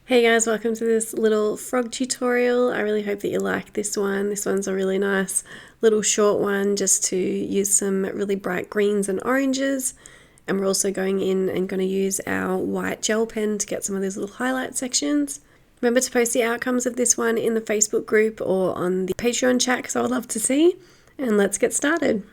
Hey guys, welcome to this little frog tutorial. I really hope that you like this one. This one's a really nice little short one just to use some really bright greens and oranges. And we're also going in and going to use our white gel pen to get some of these little highlight sections. Remember to post the outcomes of this one in the Facebook group or on the Patreon chat because I would love to see. And let's get started.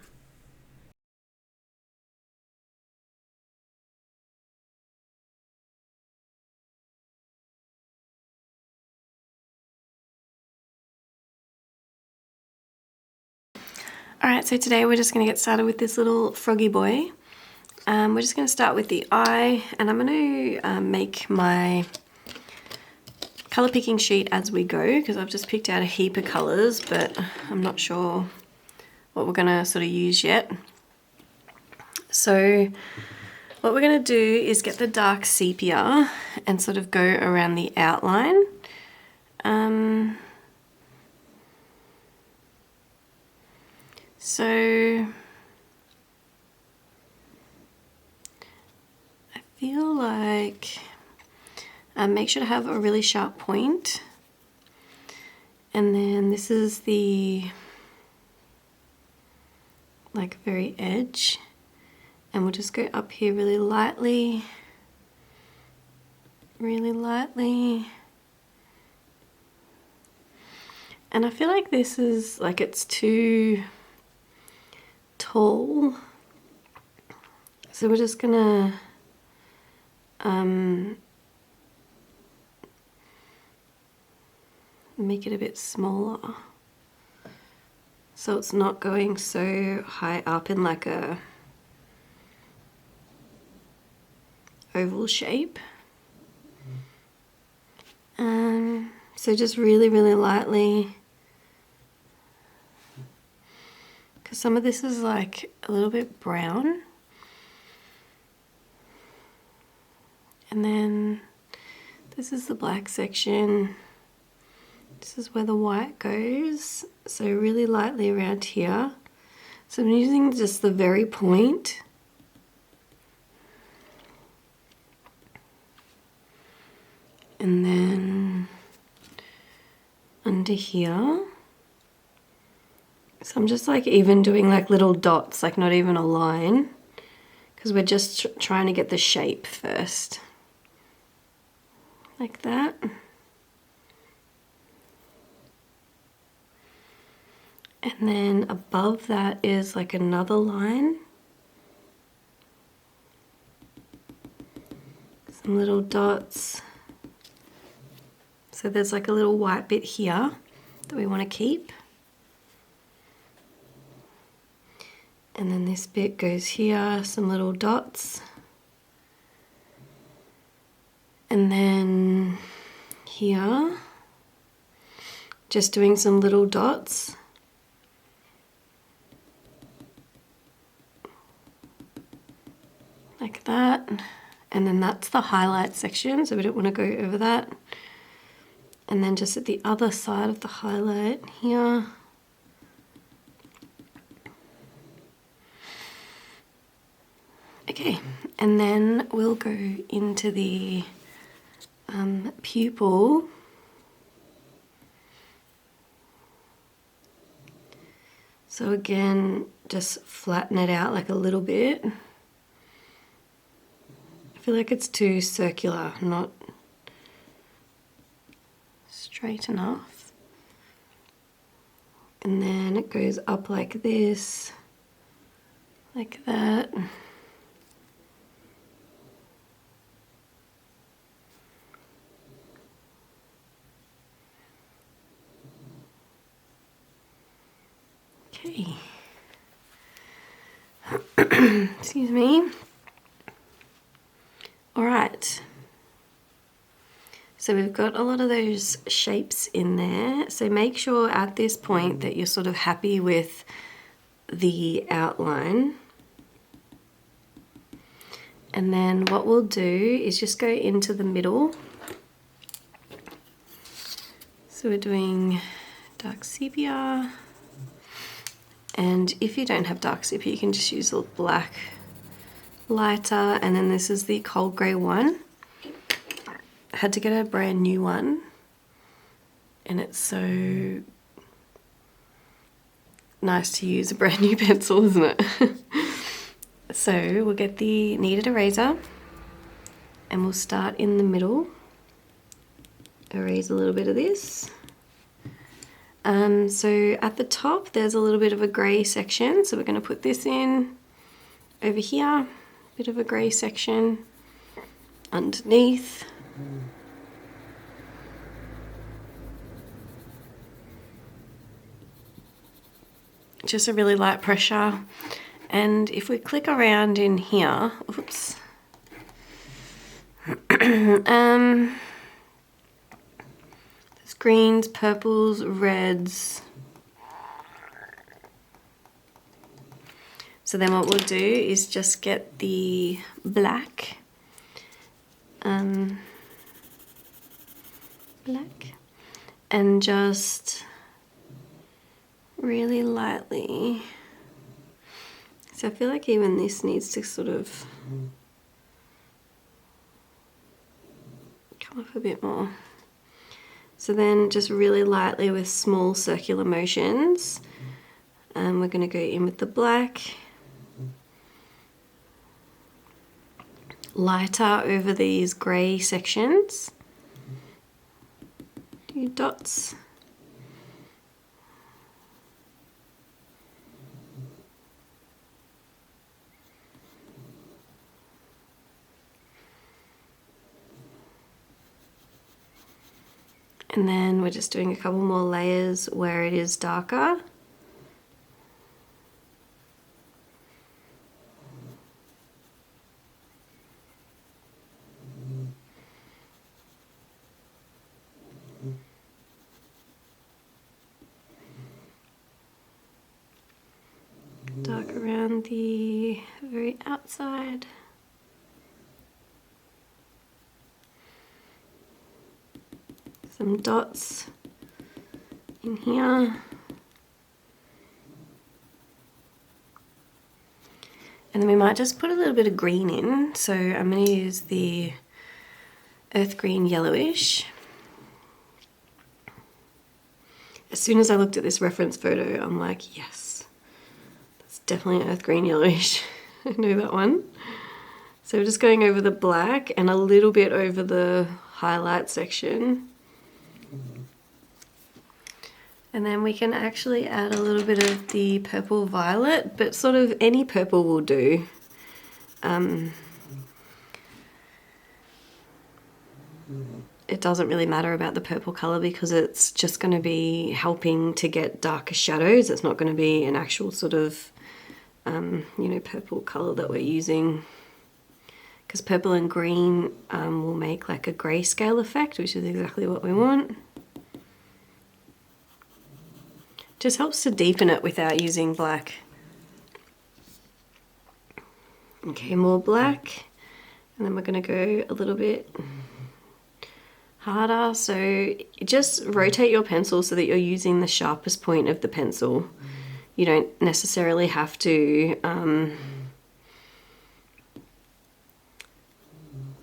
Alright, so today we're just going to get started with this little froggy boy. We're just going to start with the eye, and I'm going to make my colour picking sheet as we go because I've just picked out a heap of colours, but I'm not sure what we're going to sort of use yet. So what we're going to do is get the dark sepia and sort of go around the outline. So I feel like make sure to have a really sharp point, and then this is the like very edge, and we'll just go up here really lightly, and I feel like this is like it's too tall, so we're just gonna make it a bit smaller so it's not going so high up in like a oval shape. So just really lightly, because some of this is like a little bit brown, and then this is the black section. This is where the white goes, so really lightly around here. So I'm using just the very point. And then under here. So I'm just like even doing like little dots, like not even a line, because we're just trying to get the shape first. Like that. And then above that is like another line. Some little dots. So there's like a little white bit here that we want to keep. And then this bit goes here, some little dots. And then here, just doing some little dots. Like that. And then that's the highlight section, so we don't want to go over that. And then just at the other side of the highlight here. Okay, and then we'll go into the pupil. So again, just flatten it out like a little bit. I feel like it's too circular, not straight enough. And then it goes up like this, like that. Okay. Excuse me. All right. So we've got a lot of those shapes in there. So make sure at this point that you're sort of happy with the outline. And then what we'll do is just go into the middle. So we're doing dark sepia. And if you don't have dark sepia, you can just use a black lighter. And then this is the cold grey one. had to get a brand new one, and it's so nice to use a brand new pencil, isn't it? So we'll get the kneaded eraser and we'll start in the middle. Erase a little bit of this. So at the top there's a little bit of a grey section, so we're going to put this in over here, bit of a grey section underneath. Just a really light pressure, and if we click around in here, oops, there's greens, purples, reds. So then what we'll do is just get the black, and just really lightly. So I feel like even this needs to sort of come up a bit more. So then just really lightly with small circular motions, we're going to go in with the black, lighter over these grey sections, do dots. And then we're just doing a couple more layers where it is darker. Dark around the very outside. Some dots in here. And then we might just put a little bit of green in. So I'm going to use the earth green yellowish. As soon as I looked at this reference photo, I'm like, yes, that's definitely earth green yellowish. I know that one. So we're just going over the black and a little bit over the highlight section. And then we can actually add a little bit of the purple violet, but sort of any purple will do. It doesn't really matter about the purple colour because it's just going to be helping to get darker shadows. It's not going to be an actual sort of, purple colour that we're using. Because purple and green will make like a grayscale effect, which is exactly what we want. Just helps to deepen it without using black. Okay, more black, and then we're going to go a little bit harder. So just rotate your pencil so that you're using the sharpest point of the pencil. You don't necessarily have to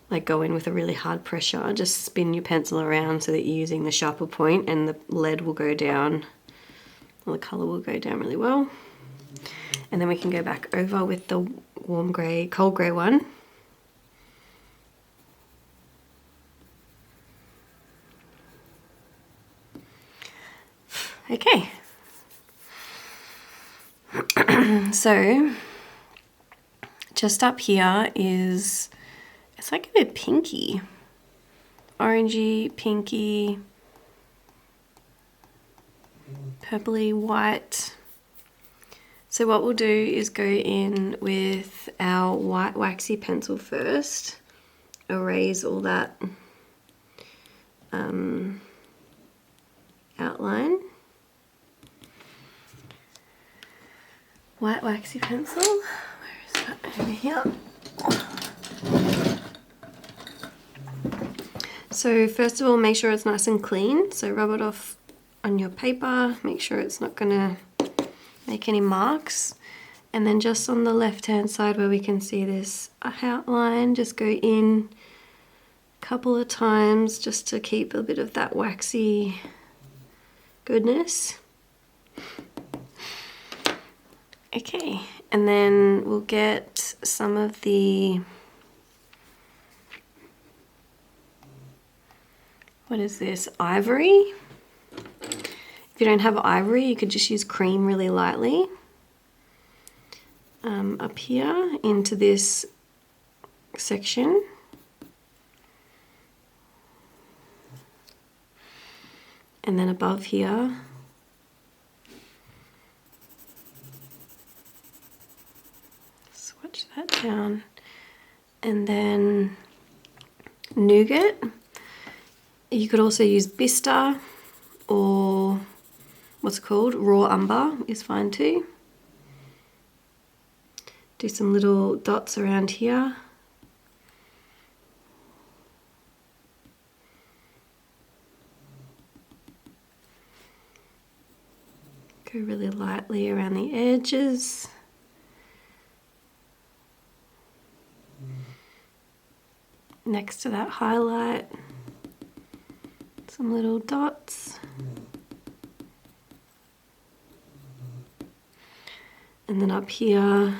like go in with a really hard pressure. Just spin your pencil around so that you're using the sharper point, and the lead will go down. Well, the colour will go down really well. And then we can go back over with the warm grey, cold grey one. Okay. So just up here is, it's like a bit pinky. Orangey, pinky, purpley white. So what we'll do is go in with our white waxy pencil first, erase all that outline. White waxy pencil, where is that? Over here. So first of all, make sure it's nice and clean. So rub it off on your paper, make sure it's not gonna make any marks. And then just on the left hand side where we can see this outline, just go in couple of times just to keep a bit of that waxy goodness. Okay, and then we'll get some of the, what is this, ivory. If you don't have ivory, you could just use cream really lightly. Up here into this section. And then above here. Swatch that down. And then nougat. You could also use Bista or what's it called? Raw umber is fine too. Do some little dots around here. Go really lightly around the edges. Next to that highlight, some little dots. And then up here,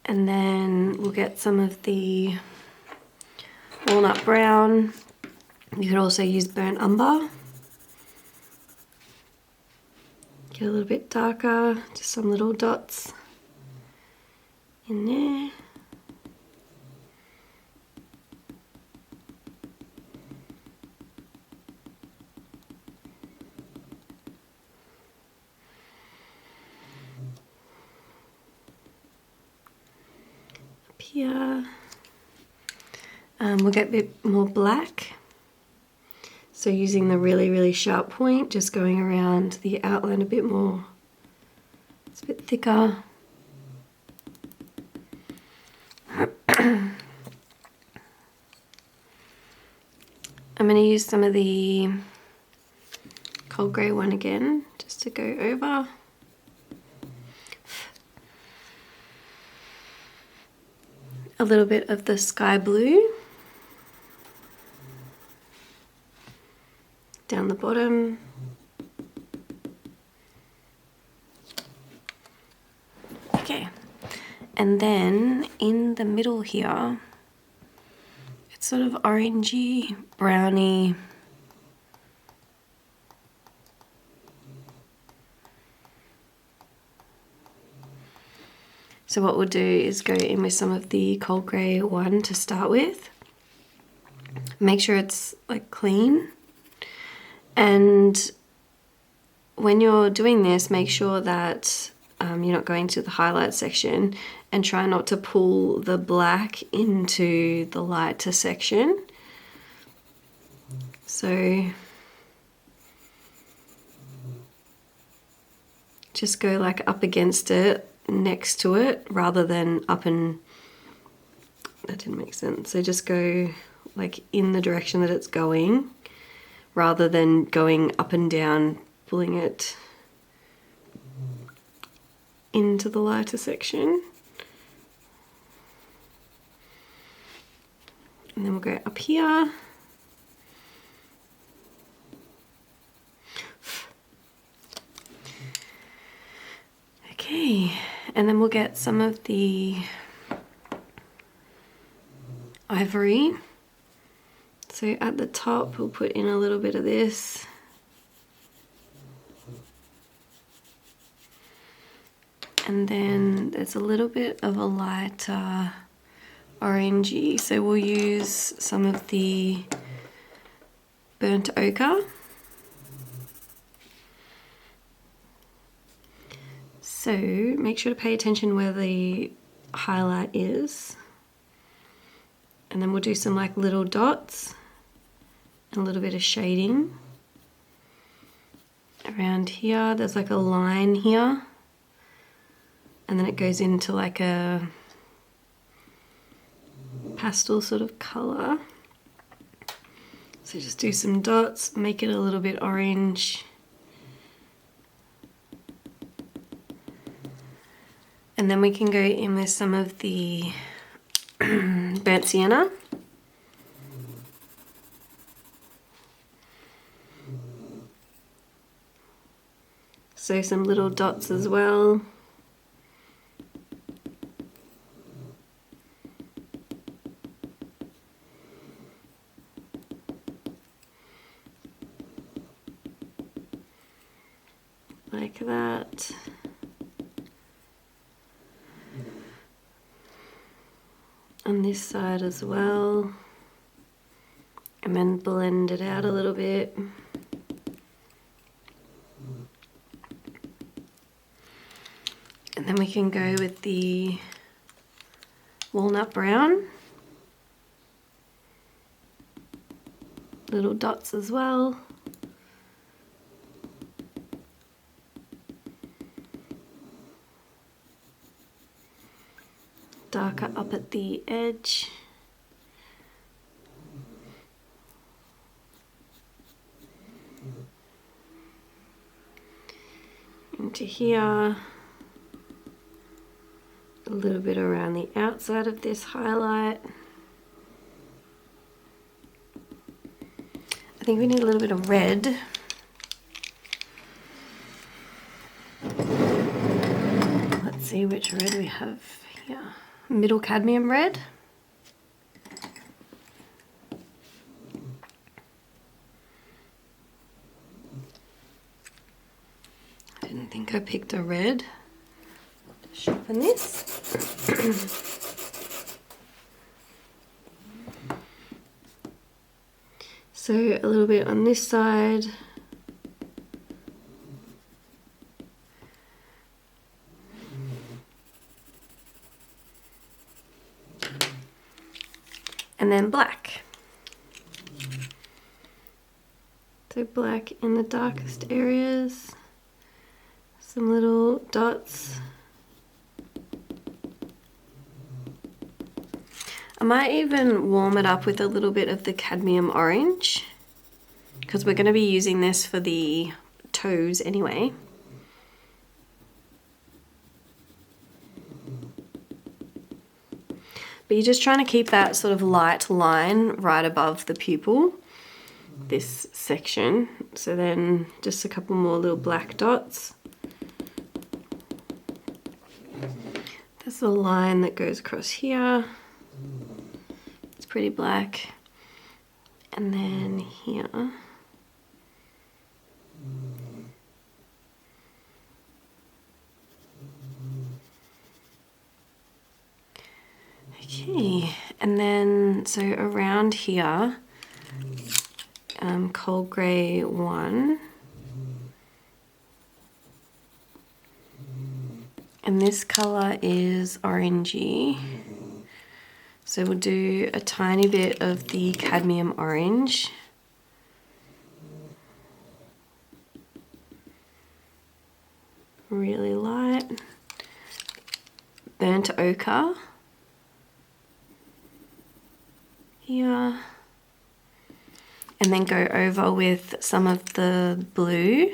and then we'll get some of the walnut brown. You could also use burnt umber. Get a little bit darker, just some little dots in there. Up here. We'll get a bit more black. So using the really, really sharp point, just going around the outline a bit more. It's a bit thicker. I'm going to use some of the cold grey one again, just to go over. A little bit of the sky blue. Down the bottom. Okay, and then in the middle here, it's sort of orangey, browny. So what we'll do is go in with some of the cold grey one to start with. Make sure it's like clean. And when you're doing this, make sure that you're not going to the highlight section, and try not to pull the black into the lighter section. So just go like up against it, next to it, rather than up and, that didn't make sense. So just go like in the direction that it's going, rather than going up and down, pulling it into the lighter section. And then we'll go up here. Okay, and then we'll get some of the ivory. So at the top, we'll put in a little bit of this. And then there's a little bit of a lighter orangey. So we'll use some of the burnt ochre. So make sure to pay attention where the highlight is. And then we'll do some like little dots. A little bit of shading around here. There's like a line here, and then it goes into like a pastel sort of color. So just do some dots, make it a little bit orange. And then we can go in with some of the burnt sienna. So some little dots as well. Like that. On this side as well. And then blend it out a little bit. And then we can go with the walnut brown. Little dots as well. Darker up at the edge. Into here. A little bit around the outside of this highlight. I think we need a little bit of red. Let's see which red we have here. Middle cadmium red. I didn't think I picked a red. Sharpen this. So a little bit on this side. And then black. So black in the darkest areas. Some little dots. I might even warm it up with a little bit of the cadmium orange, because we're going to be using this for the toes anyway. But you're just trying to keep that sort of light line right above the pupil, this section. So then just a couple more little black dots. There's a line that goes across here. It's pretty black. And then here. Okay, and then so around here, cold grey 1. And this colour is orangey. So we'll do a tiny bit of the cadmium orange. Really light. Burnt ochre. Here. And then go over with some of the blue.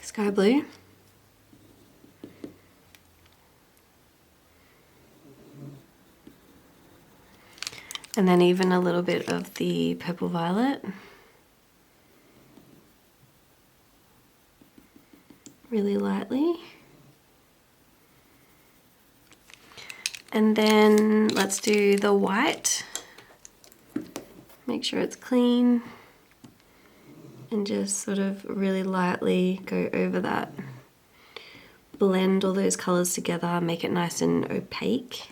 Sky blue. And then even a little bit of the purple violet. Really lightly. And then let's do the white. Make sure it's clean. And just sort of really lightly go over that. Blend all those colours together, make it nice and opaque.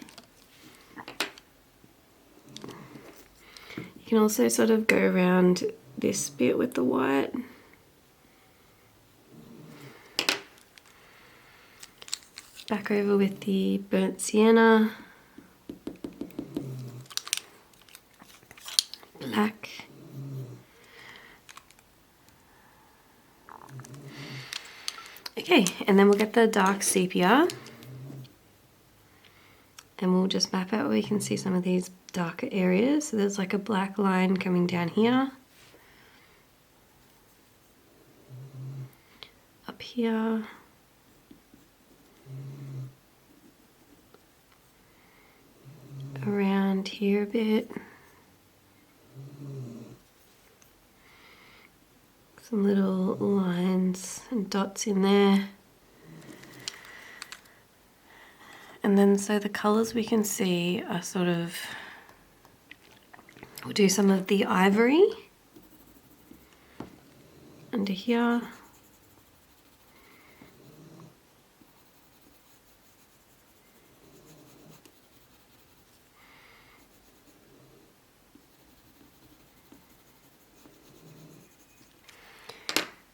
You can also sort of go around this bit with the white. Back over with the burnt sienna. Black. Okay, and then we'll get the dark sepia. And we'll just map out where you can see some of these darker areas. So there's like a black line coming down here. up here. Around here a bit. Some little lines and dots in there. And then so the colours we can see are sort of, we'll do some of the ivory under here.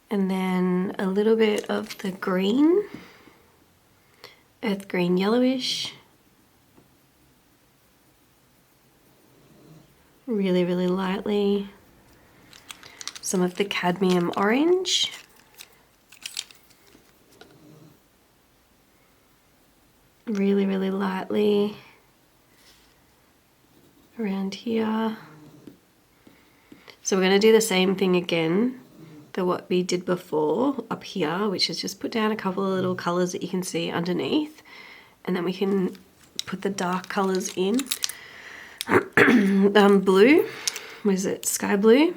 And then a little bit of the green, earth green yellowish. Really, really lightly. Some of the cadmium orange. Really, really lightly around here. So we're going to do the same thing again that what we did before up here, which is just put down a couple of little colours that you can see underneath, and then we can put the dark colours in. Blue, what is it, sky blue,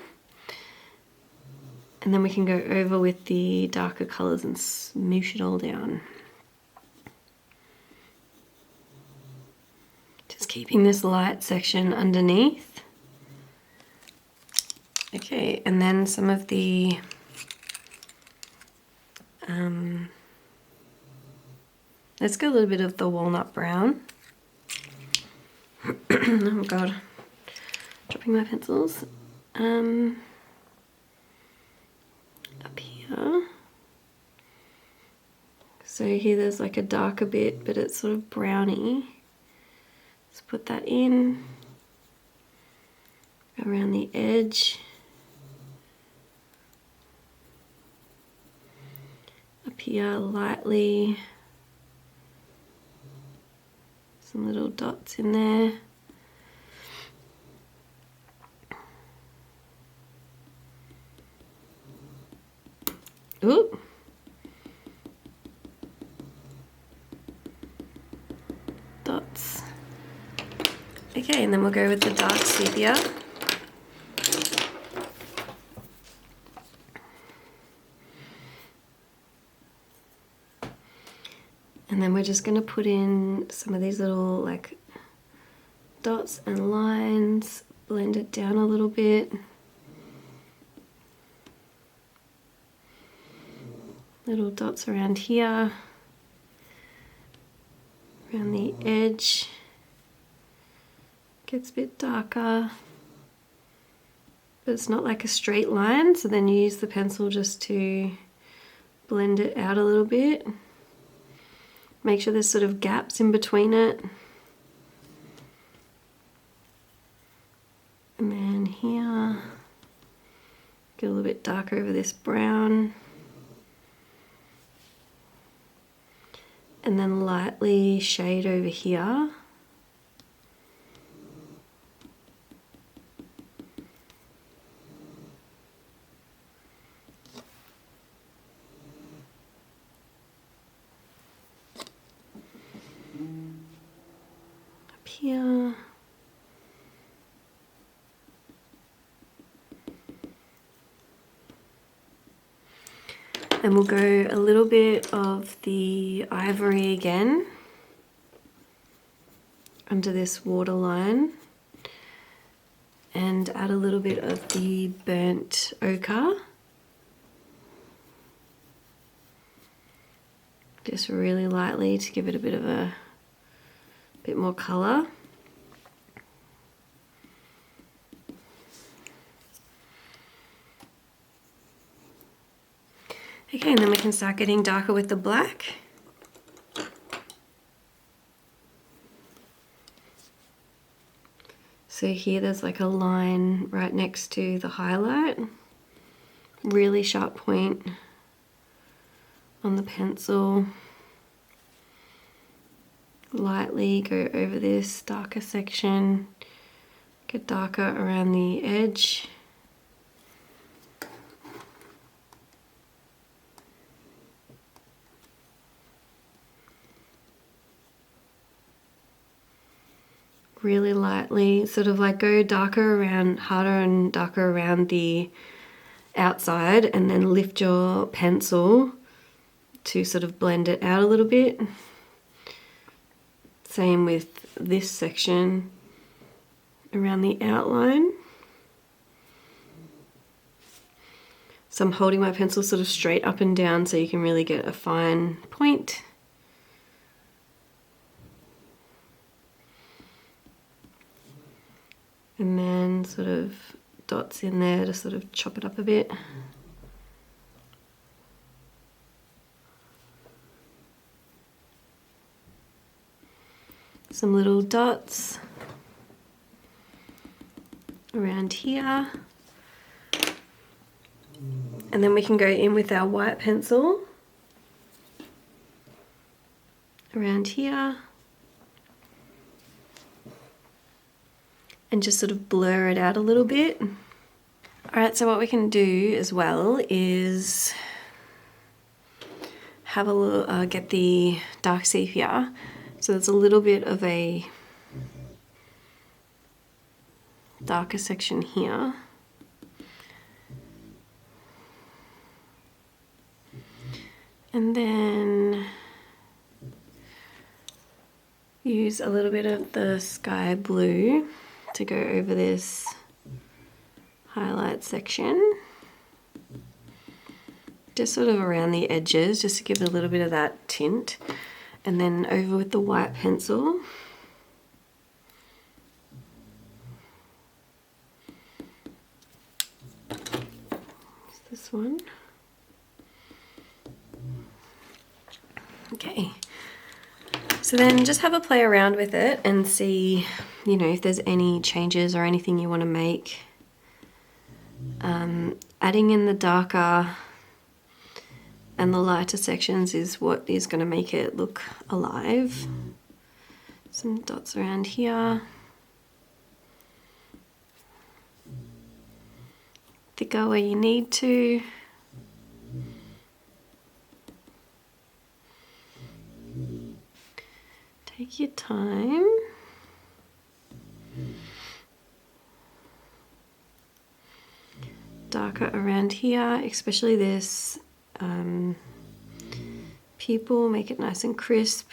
and then we can go over with the darker colours and smoosh it all down. Just keeping this light section underneath. Okay, and then some of the let's go a little bit of the walnut brown. Oh god, dropping my pencils. Up here. So here there's like a darker bit, but it's sort of browny. Let's put that in around the edge. Up here lightly, some little dots in there. Ooh. Dots. Okay, and then we'll go with the dark sepia. And then we're just going to put in some of these little like dots and lines, blend it down a little bit. Little dots around here, around the edge. Gets a bit darker, but it's not like a straight line, so then you use the pencil just to blend it out a little bit. Make sure there's sort of gaps in between it. And then here, get a little bit darker over this brown. And then lightly shade over here. Up here. And we'll go a little bit of the ivory again under this waterline and add a little bit of the burnt ochre. Just really lightly to give it a bit more colour. Okay, and then we can start getting darker with the black. So here there's like a line right next to the highlight. Really sharp point on the pencil. Lightly go over this darker section. Get darker around the edge. really lightly, sort of like go darker around, harder and darker around the outside, and then lift your pencil to sort of blend it out a little bit. Same with this section around the outline. So I'm holding my pencil sort of straight up and down so you can really get a fine point. And then sort of dots in there to sort of chop it up a bit. Some little dots around here. And then we can go in with our white pencil around here and just sort of blur it out a little bit. Alright, so what we can do as well is have a little, get the dark sepia. So there's a little bit of a darker section here. And then use a little bit of the sky blue to go over this highlight section. Just sort of around the edges, just to give it a little bit of that tint. And then over with the white pencil. This one. Okay, so then just have a play around with it and see, you know, if there's any changes or anything you want to make. Adding in the darker and the lighter sections is what is going to make it look alive. Some dots around here. Thicker where you need to. Take your time. Darker around here, especially this pupil, make it nice and crisp.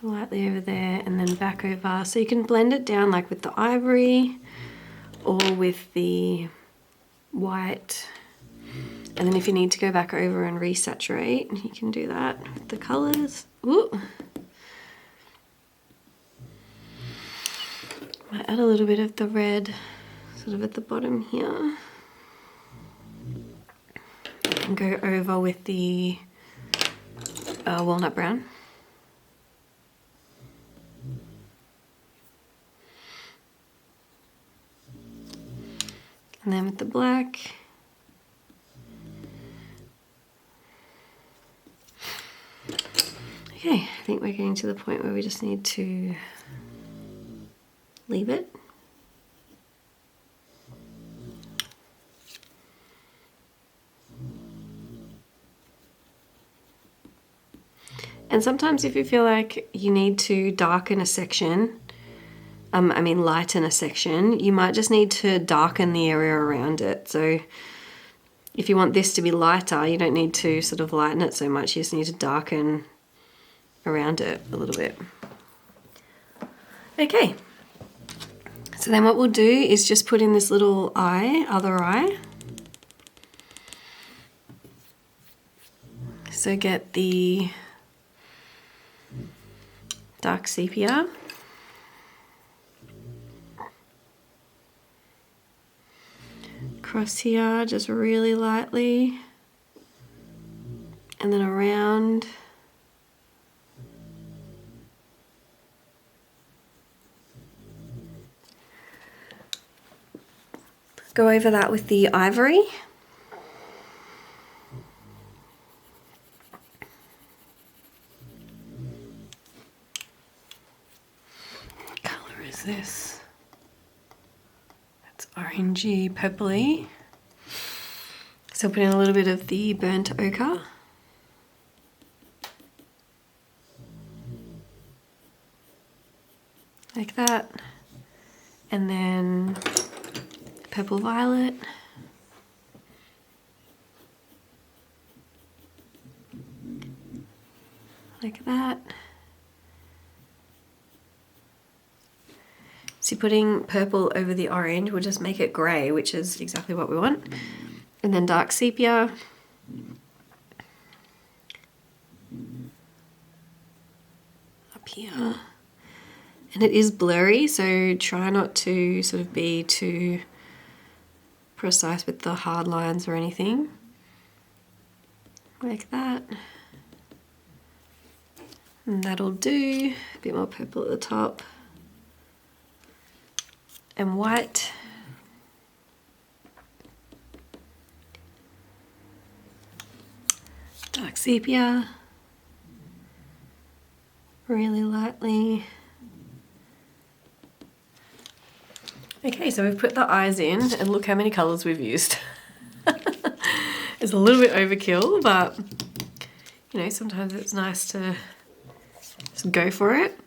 Lightly over there and then back over. So you can blend it down like with the ivory or with the white. And then if you need to go back over and resaturate, you can do that with the colours. Ooh. Might add a little bit of the red sort of at the bottom here. And go over with the walnut brown. And then with the black. Okay, I think we're getting to the point where we just need to leave it. And sometimes if you feel like you need to darken a section, lighten a section, you might just need to darken the area around it. So if you want this to be lighter, you don't need to sort of lighten it so much, you just need to darken around it a little bit. Okay, so then what we'll do is just put in this little eye, other eye. So get the dark sepia. Across here, just really lightly. And then around. Go over that with the ivory. What colour is this? It's orangey, purpley. So put in a little bit of the burnt ochre. Like that. And then purple violet. Like that. So putting purple over the orange will just make it grey, which is exactly what we want. And then dark sepia. Up here. And it is blurry, so try not to sort of be too precise with the hard lines or anything. Like that. And that'll do. A bit more purple at the top. And white. Dark sepia. Really lightly. Okay, so we've put the eyes in, and look how many colours we've used. It's a little bit overkill, but you know, sometimes it's nice to just go for it.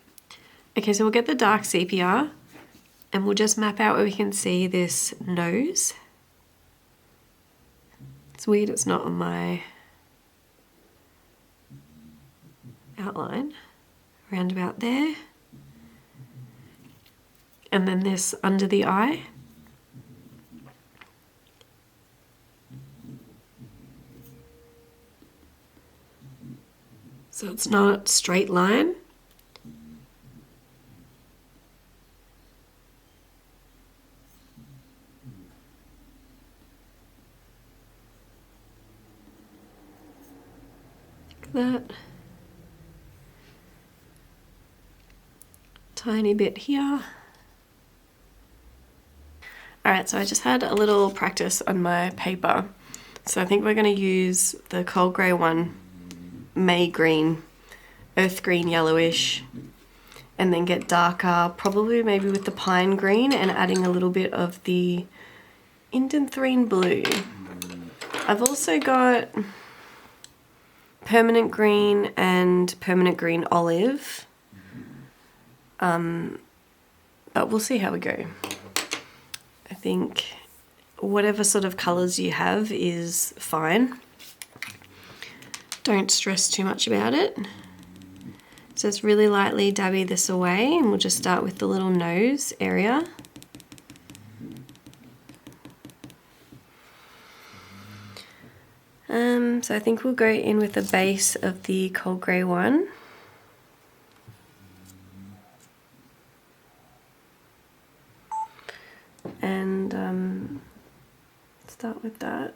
Okay, so we'll get the dark sepia, and we'll just map out where we can see this nose. It's weird it's not on my outline. Around about there. And then this under the eye. So it's not straight line. Like that. Tiny bit here. Alright, so I just had a little practice on my paper. So I think we're going to use the cold grey one, May green, earth green yellowish, and then get darker, probably maybe with the pine green, and adding a little bit of the indanthrene blue. I've also got permanent green and permanent green olive, but we'll see how we go. I think whatever sort of colours you have is fine. Don't stress too much about it. So just really lightly dabby this away, and we'll just start with the little nose area. So I think we'll go in with the base of the cold grey one. And start with that.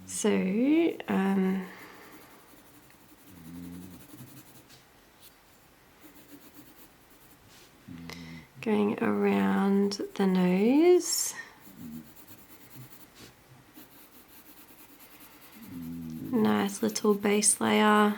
So going around the nose. Nice little base layer.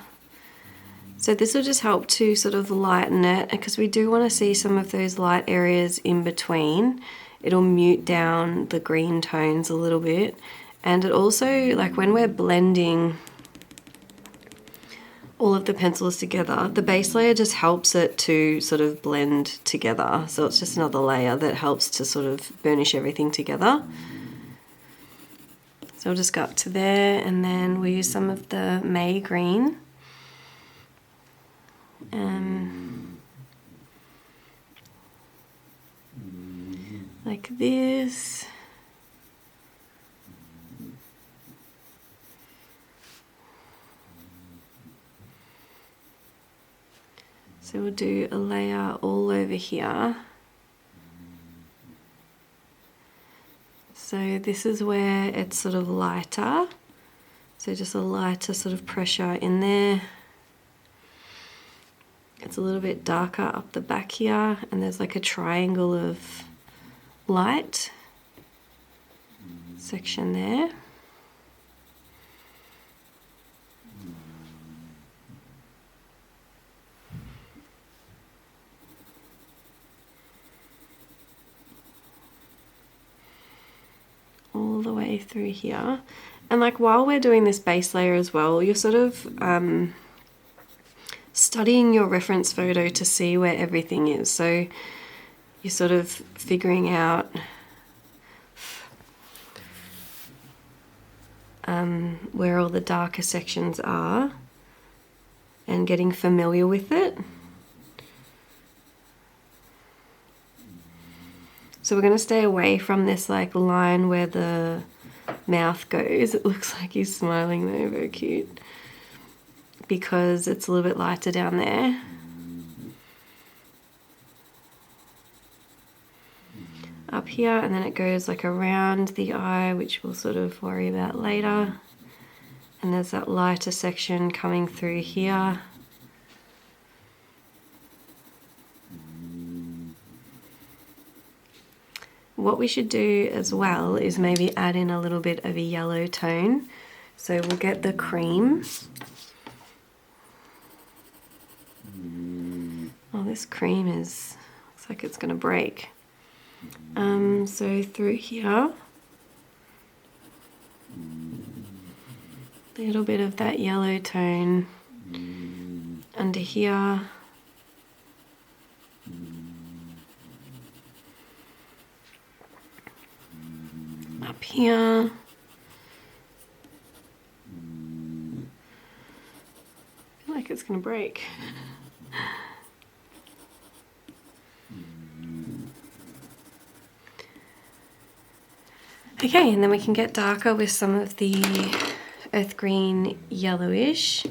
So this will just help to sort of lighten it, because we do want to see some of those light areas in between. It'll mute down the green tones a little bit. And it also, like when we're blending all of the pencils together, the base layer just helps it to sort of blend together. So it's just another layer that helps to sort of burnish everything together. So we'll just go up to there, and then we'll use some of the May green. Like this. So we'll do a layer all over here. So this is where it's sort of lighter. So just a lighter sort of pressure in there. It's a little bit darker up the back here, and there's like a triangle of light section there. all the way through here. And like while we're doing this base layer as well, you're sort of studying your reference photo to see where everything is. So you're sort of figuring out where all the darker sections are and getting familiar with it. So we're going to stay away from this like line where the mouth goes. It looks like he's smiling though, very cute, because it's a little bit lighter down there. Up here, and then it goes like around the eye, which we'll sort of worry about later. And there's that lighter section coming through here. What we should do as well is maybe add in a little bit of a yellow tone. So we'll get the cream. Oh, this cream looks like it's going to break. So through here, a little bit of that yellow tone under here. Up here. I feel like it's going to break. Okay, and then we can get darker with some of the earth green yellowish.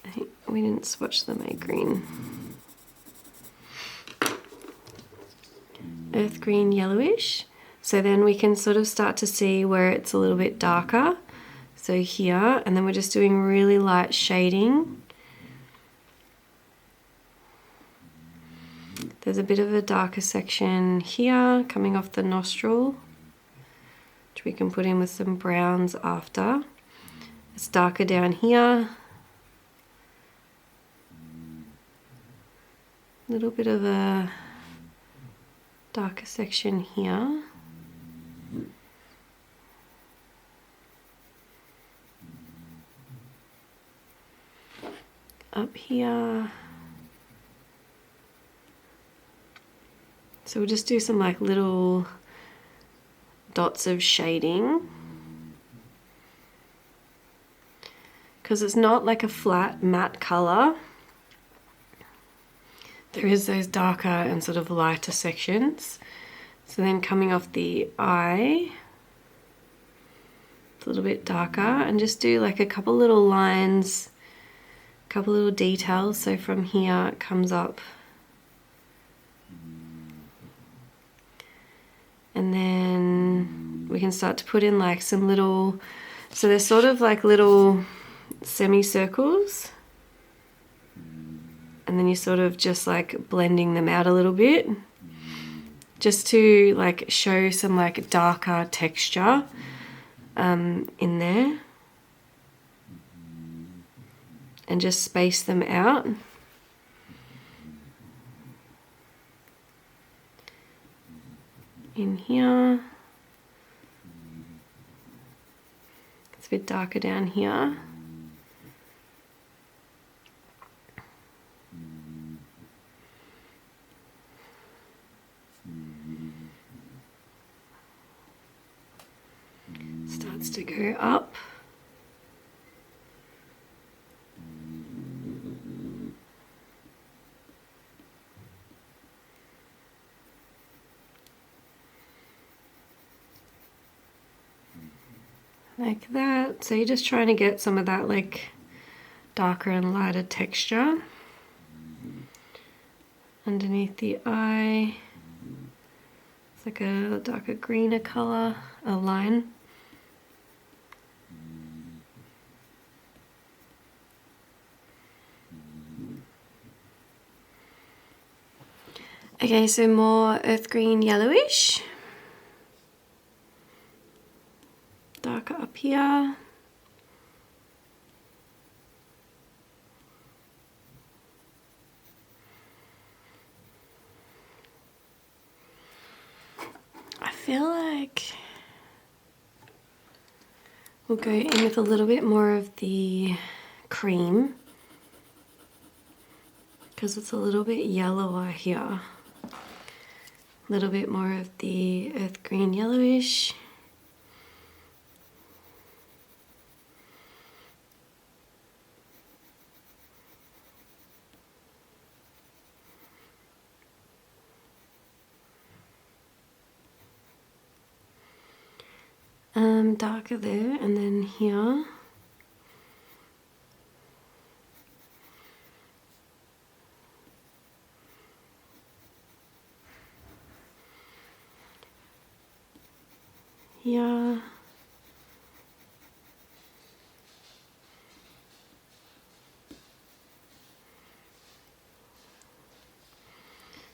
I think we didn't swatch the May green. Earth green yellowish. So then we can sort of start to see where it's a little bit darker. So here, and then we're just doing really light shading. There's a bit of a darker section here coming off the nostril, which we can put in with some browns after. It's darker down here. A little bit of a darker section here. Up here. So we'll just do some like little dots of shading, because it's not like a flat matte color. There is those darker and sort of lighter sections. So then coming off the eye, it's a little bit darker, and just do like a couple little lines, a couple little details. So from here it comes up, and then we can start to put in like some little, so they're sort of like little semicircles, and then you're sort of just like blending them out a little bit, just to like show some like darker texture in there, and just space them out. In here, it's a bit darker down here. Starts to go up. Like that. So you're just trying to get some of that like darker and lighter texture underneath the eye. It's like a darker greener color, a line. Okay, so more earth green yellowish. Darker up here. I feel like We'll go in with a little bit more of the cream because it's a little bit yellower here. A little bit more of the earth green yellowish. Darker there, and then here. Here.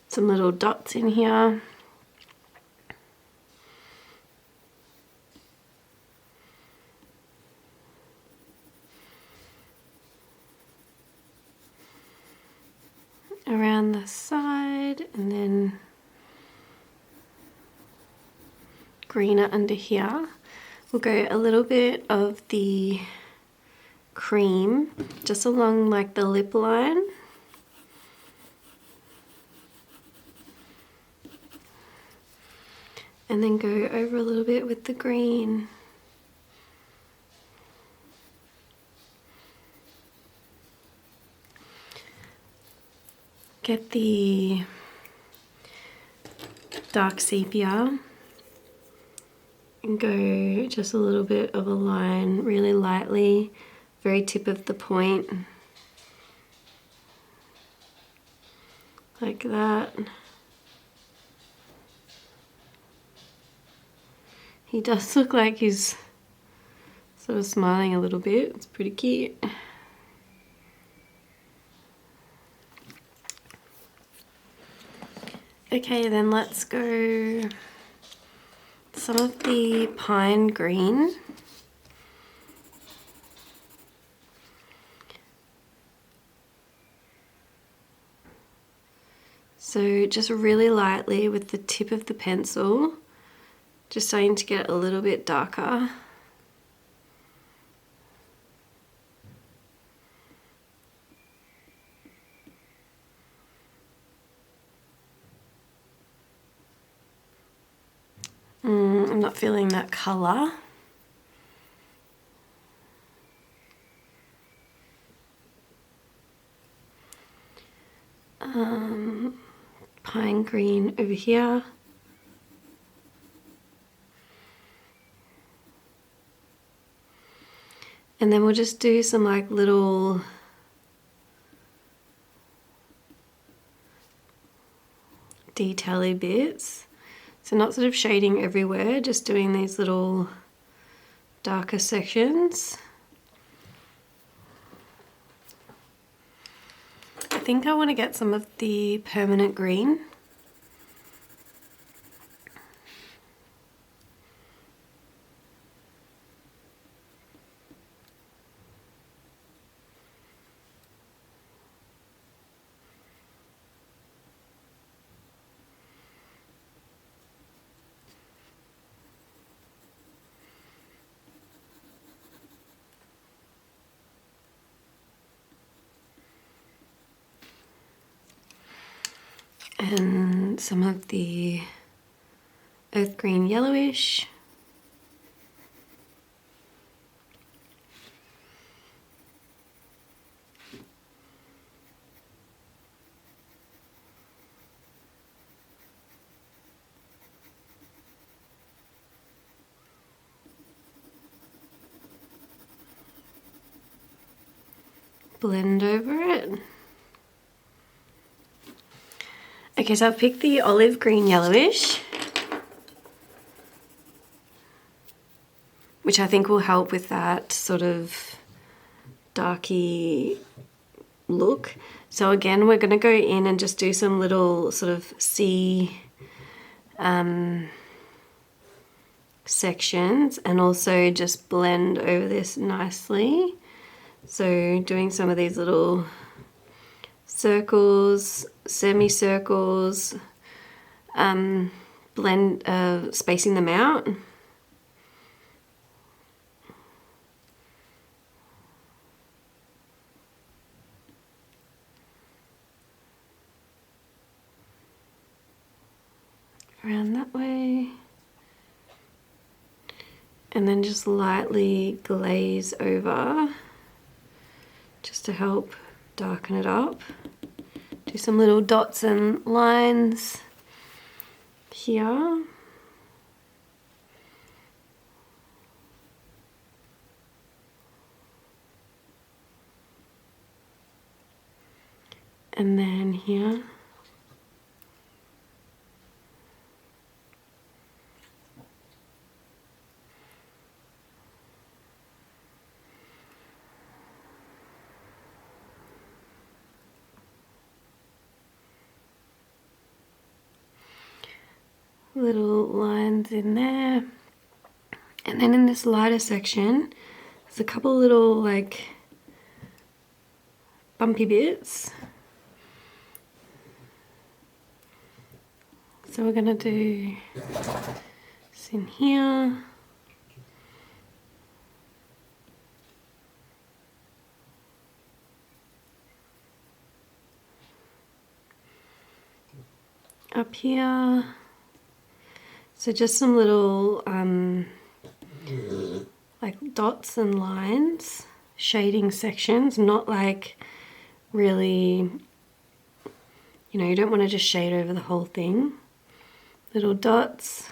Some little dots in here. Around the side, and then greener under here. We'll go a little bit of the cream just along like the lip line. And then go over a little bit with the green. Get the dark sepia and go just a little bit of a line really lightly, very tip of the point, like that. He does look like he's sort of smiling a little bit. It's pretty cute. Okay, then let's go some of the pine green. So just really lightly with the tip of the pencil, just starting to get a little bit darker. I'm not feeling that colour. Pine green over here. And then we'll just do some like little detail-y bits. So not sort of shading everywhere, just doing these little darker sections. I think I want to get some of the permanent green. And some of the earth green yellowish. Blend over it. Okay, so I've picked the olive green yellowish, which I think will help with that sort of darky look. So again, we're going to go in and just do some little sort of C sections and also just blend over this nicely. So doing some of these little circles, semicircles, spacing them out. eye. And then just lightly glaze over just to help darken it up. Do some little dots and lines here. And then here. Little lines in there. And then in this lighter section, there's a couple little like bumpy bits. So we're gonna do this in here. Up here. So just some little like dots and lines, shading sections, not like really, you know, you don't want to just shade over the whole thing. Little dots.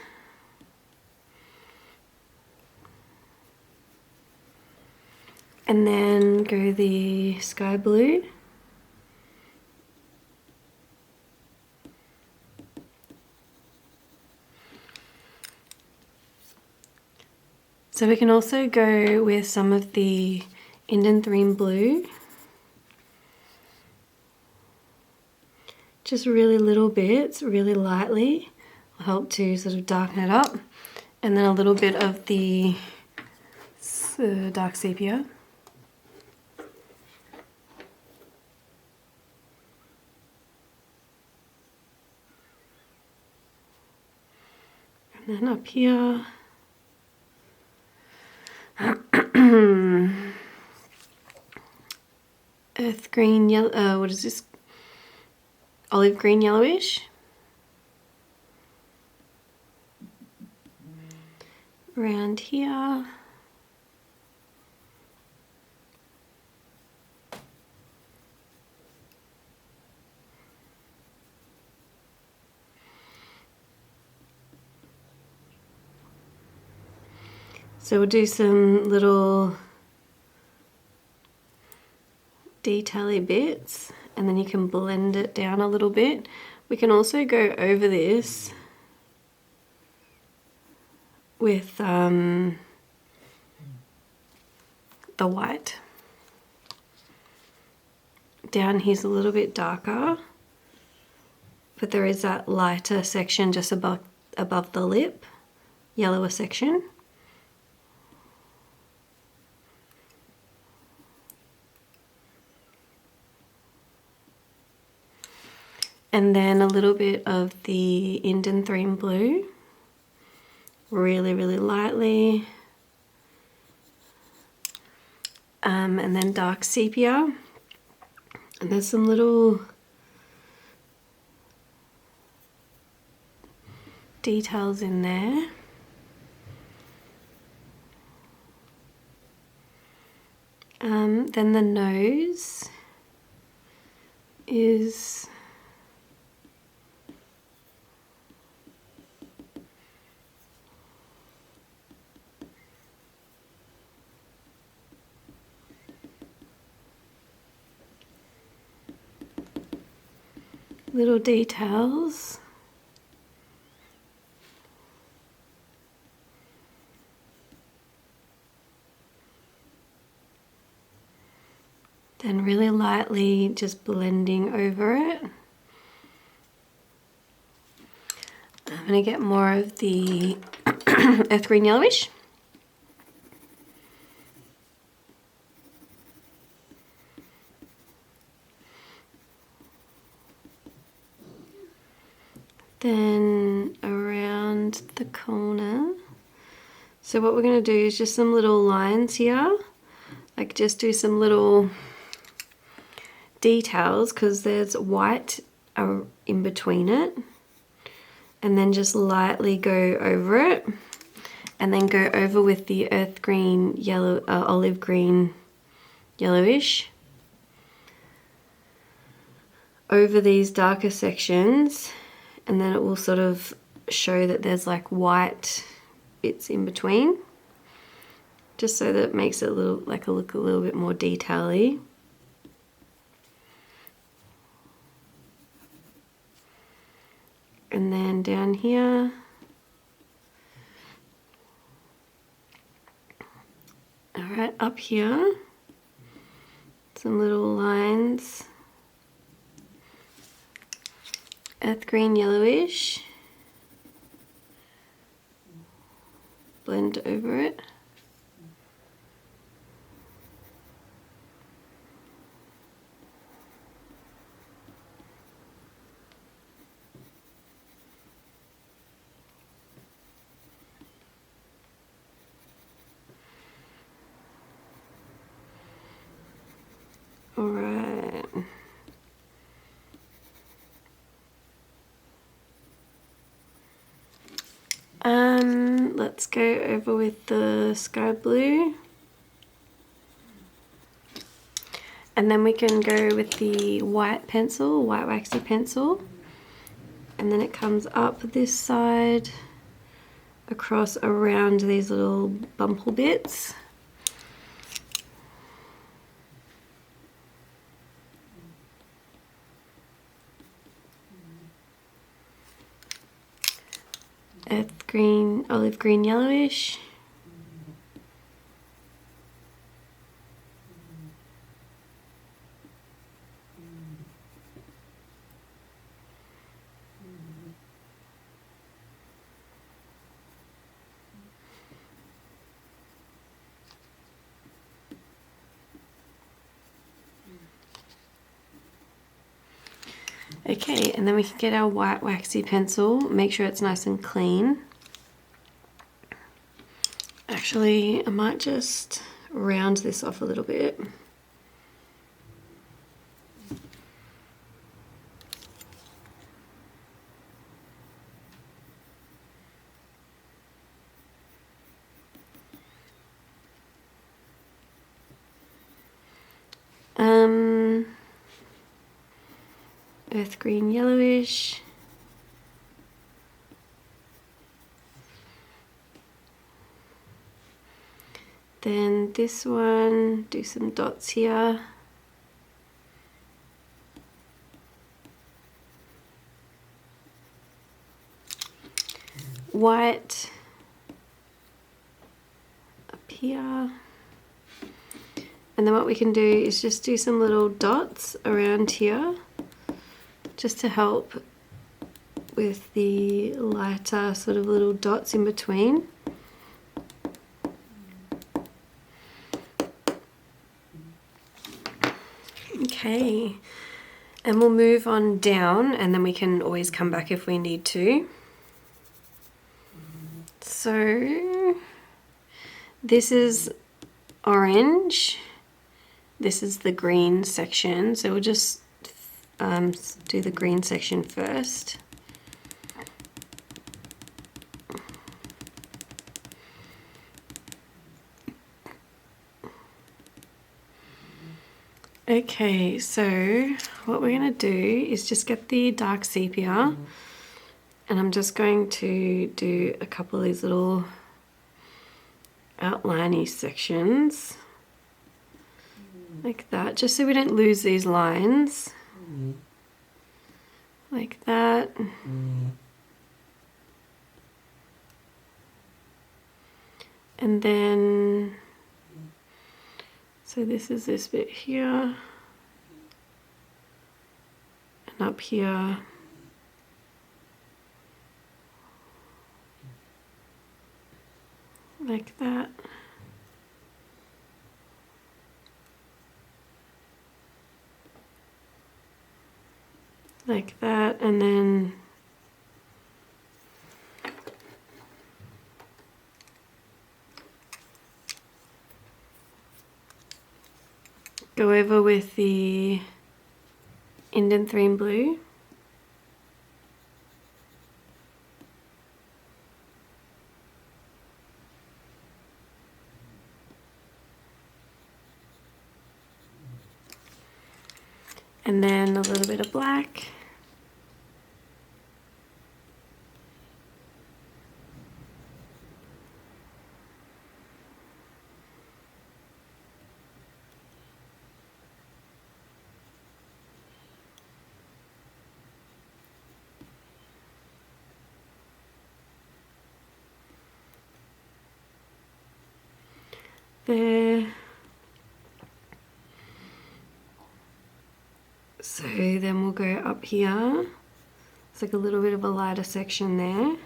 And then go the sky blue. So we can also go with some of the Indanthrene blue. Just really little bits, really lightly, will help to sort of darken it up. And then a little bit of the dark sepia. And then up here. Earth green, yellow, what is this? Olive green yellowish. Around here. So we'll do some little detail-y bits, and then you can blend it down a little bit. We can also go over this with the white. Down here's a little bit darker, but there is that lighter section just above the lip, yellower section. And then a little bit of the Indanthrene blue, really, really lightly. And then dark sepia. And there's some little details in there. Then the nose is little details. Then really lightly just blending over it. I'm going to get more of the earth green yellowish. Then around the corner. So what we're going to do is just some little lines here. Like just do some little details because there's white in between it. and then just lightly go over it, and then go over with the earth green, yellow, olive green, yellowish over these darker sections, and then it will sort of show that there's like white bits in between, just so that it makes it look a little bit more detail-y. And then down here, alright, up here, some little lines, earth green, yellowish, blend over it. All right. Let's go over with the sky blue. And then we can go with the white pencil, white waxy pencil. And then it comes up this side, across around these little bumble bits. Earth green, olive green, yellowish. Okay, and then we can get our white waxy pencil, make sure it's nice and clean. Actually, I might just round this off a little bit. Earth green, yellowish. Then this one, do some dots here. White up here. And then what we can do is just do some little dots around here, just to help with the lighter sort of little dots in between. Okay, and we'll move on down, and then we can always come back if we need to. So this is orange, this is the green section, so we'll just do the green section first. Okay, so what we're going to do is just get the dark sepia, and I'm just going to do a couple of these little outliney sections like that, just so we don't lose these lines. Like that. And then, so this is this bit here, and up here. Like that. Like that, and then go over with the Indanthrene blue. And then a little bit of black. There. So then we'll go up here. It's like a little bit of a lighter section there.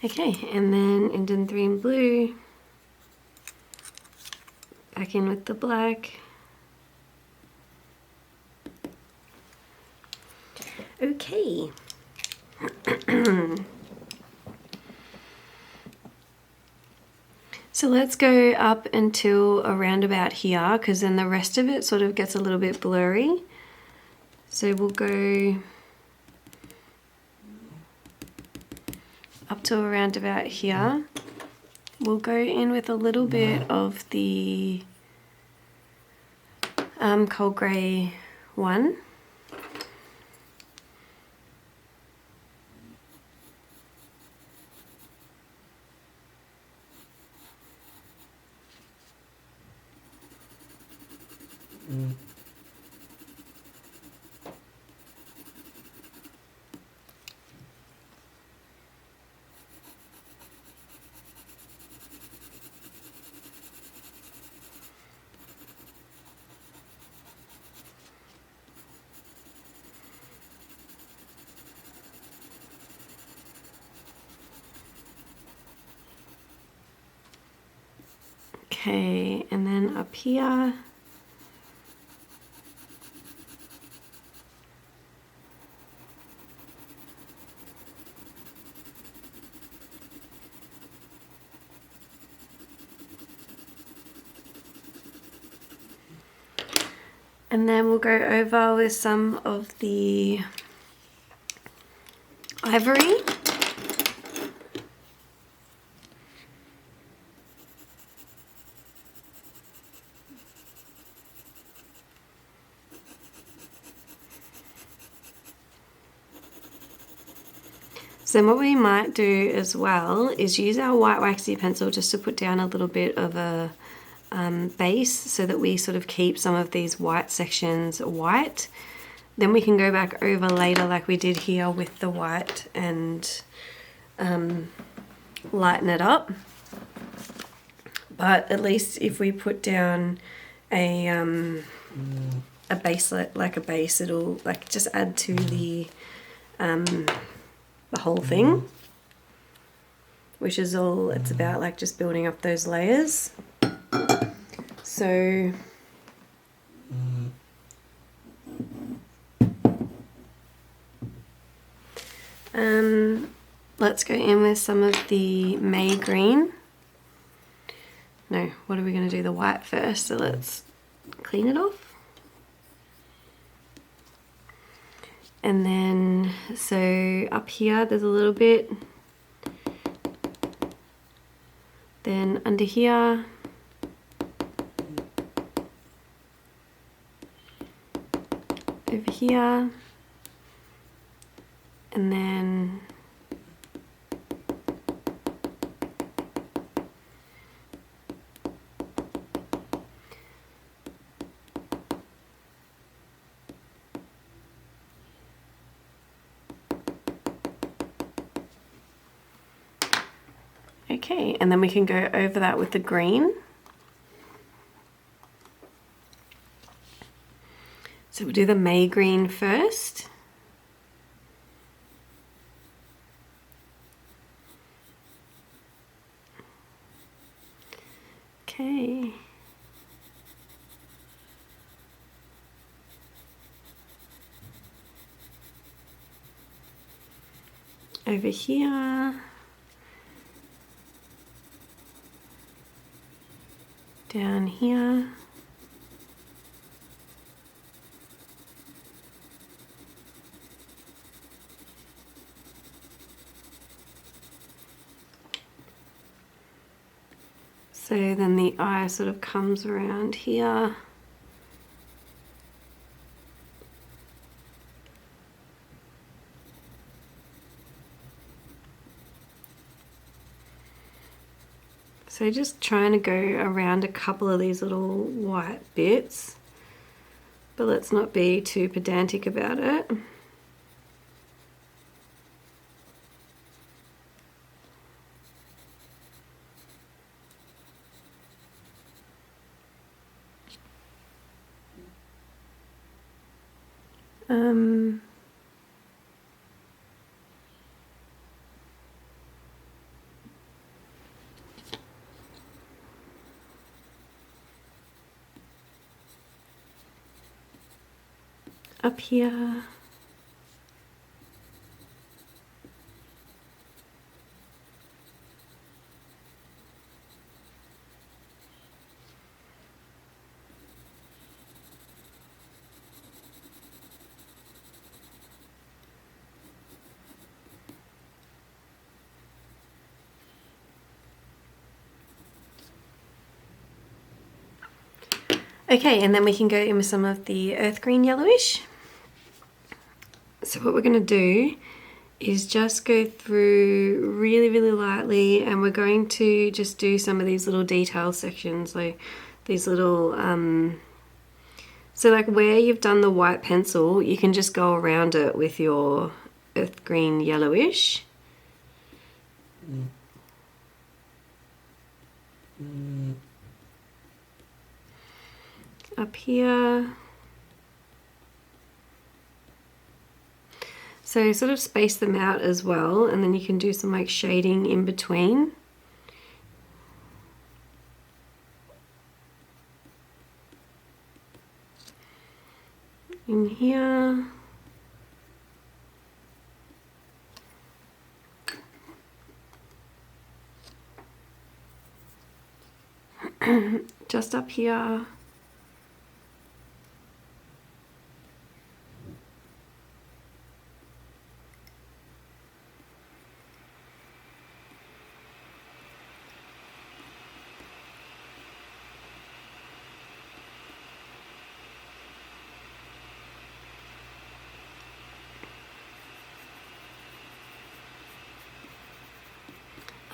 Okay, and then Indian 3 in blue, back in with the black. Okay. So let's go up until around about here, because then the rest of it sort of gets a little bit blurry. So we'll go up to around about here. We'll go in with a little bit of the cold grey one. Okay, and then up here, and then we'll go over with some of the ivory. So then what we might do as well is use our white waxy pencil just to put down a little bit of a base so that we sort of keep some of these white sections white. Then we can go back over later like we did here with the white and lighten it up. But at least if we put down a base, like a base, it'll like just add to the whole thing, which is all it's about, like just building up those layers. So let's go in with some of the May green. No, what are we going to do? The white first, so let's clean it off. And then, so up here there's a little bit, then under here, over here, and then okay, and then we can go over that with the green. So we'll do the May green first. Okay. Over here. Down here. So then the eye sort of comes around here. So just trying to go around a couple of these little white bits, but let's not be too pedantic about it. Up here. Okay, and then we can go in with some of the earth green yellowish. So what we're going to do is just go through really, really lightly, and we're going to just do some of these little detail sections, like these little, so like where you've done the white pencil, you can just go around it with your earth green yellowish. Up here. So sort of space them out as well, and then you can do some like shading in between. In here. Just up here.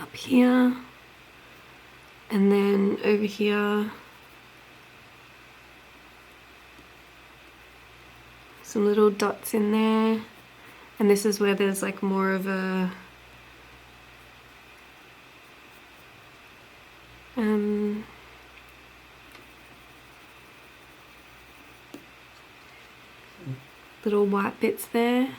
Up here, and then over here, some little dots in there, and this is where there's like more of a little white bits there.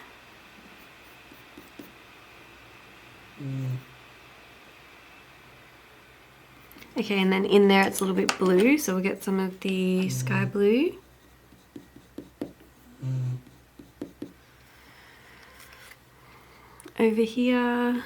Okay, and then in there it's a little bit blue, so we'll get some of the sky blue. Over here.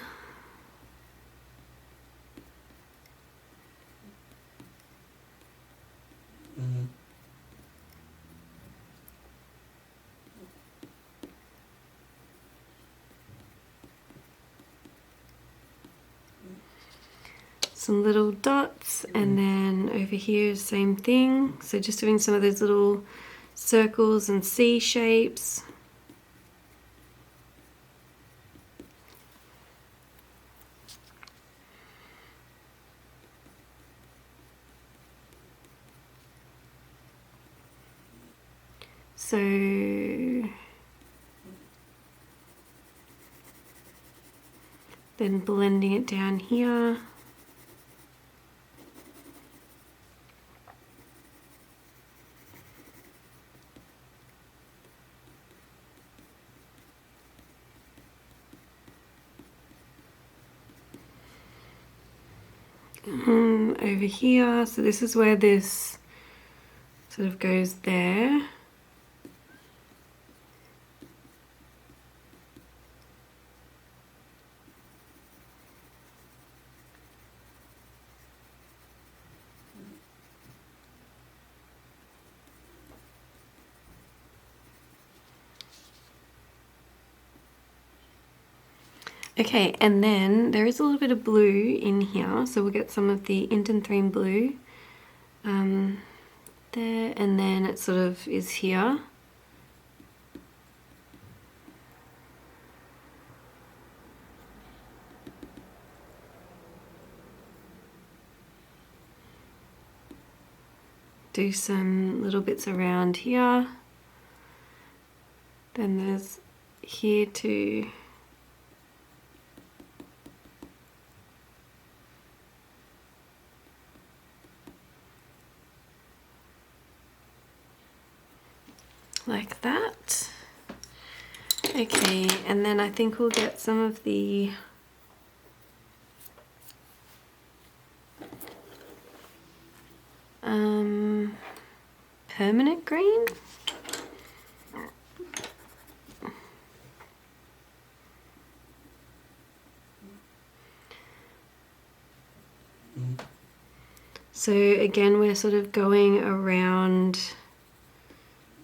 Some little dots, and then over here same thing, so just doing some of those little circles and C shapes. So then blending it down here. Over here, so this is where this sort of goes there. Okay, and then there is a little bit of blue in here, so we'll get some of the Indanthrene blue there, and then it sort of is here. Do some little bits around here. Then there's here too. Like that. Okay, and then I think we'll get some of the permanent green. So again, we're sort of going around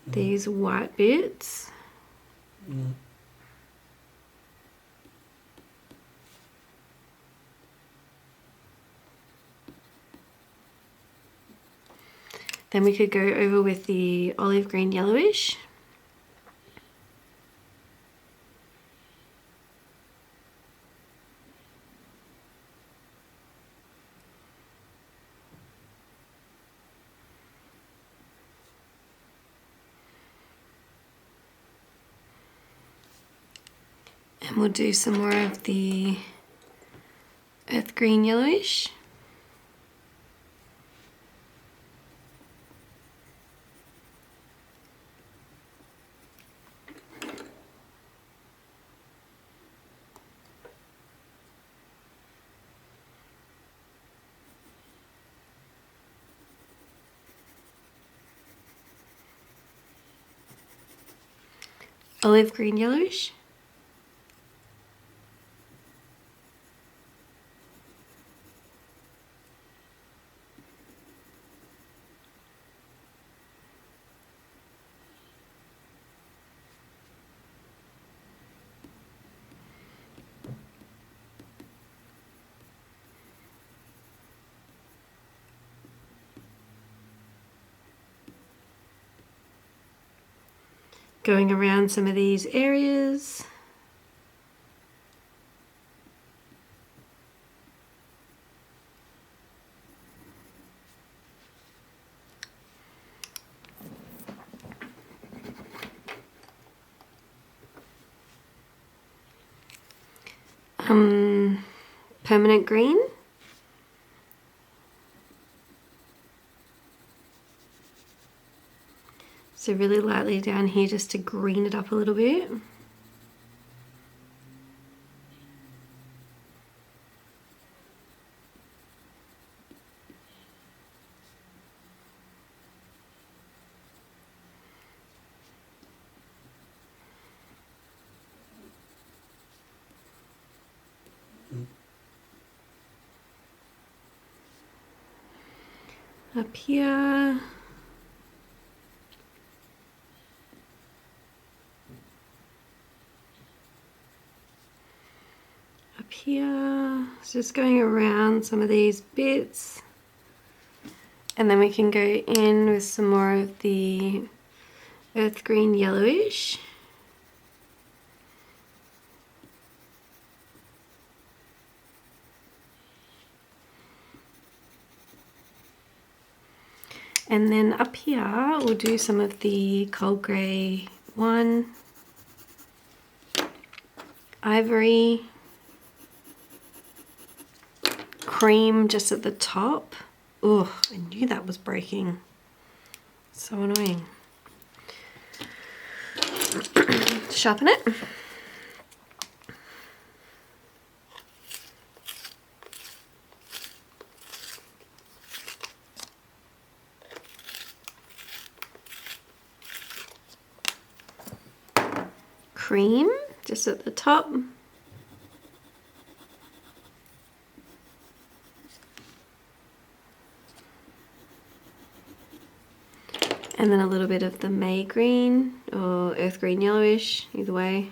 these white bits. Then we could go over with the olive green yellowish. And we'll do some more of the earth green yellowish. Olive green yellowish. Going around some of these areas. Permanent green. So really lightly down here just to green it up a little bit. Up here. Up here. It's just going around some of these bits. And then we can go in with some more of the earth green yellowish. And then up here, we'll do some of the cold grey one, ivory, cream just at the top. Oh, I knew that was breaking. So annoying. Sharpen it. Cream just at the top. And then a little bit of the May green or earth green yellowish, either way.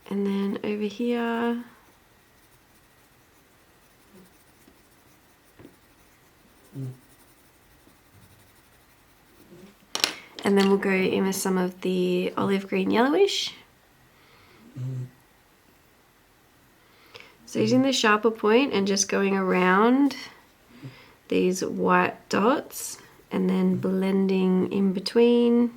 And then over here. And then we'll go in with some of the olive green yellowish. So using the sharper point and just going around these white dots and then blending in between.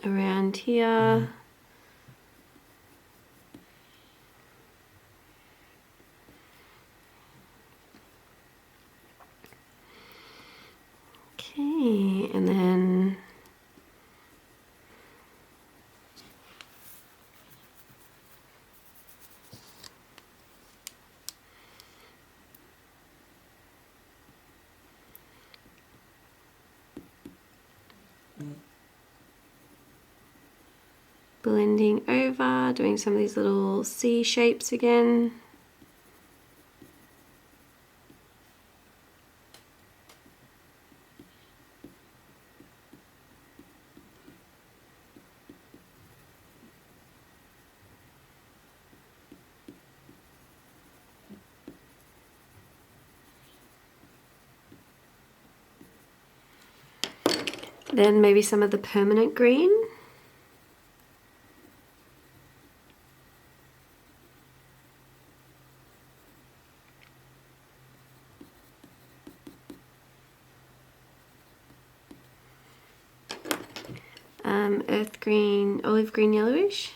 Around here. Okay, and then blending over, doing some of these little C shapes again. Then maybe some of the permanent green. Earth green, olive green yellowish.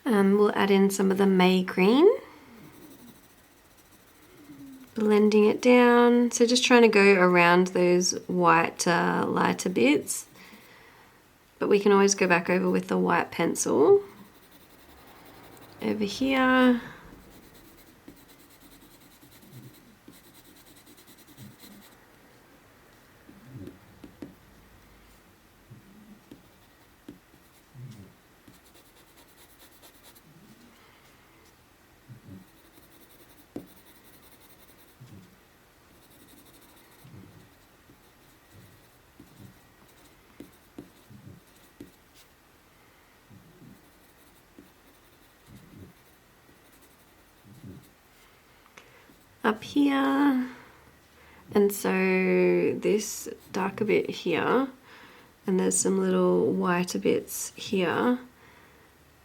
We'll add in some of the May green. Blending it down, so just trying to go around those white lighter bits, but we can always go back over with the white pencil. Over here. Up here, and so this darker bit here, and there's some little whiter bits here,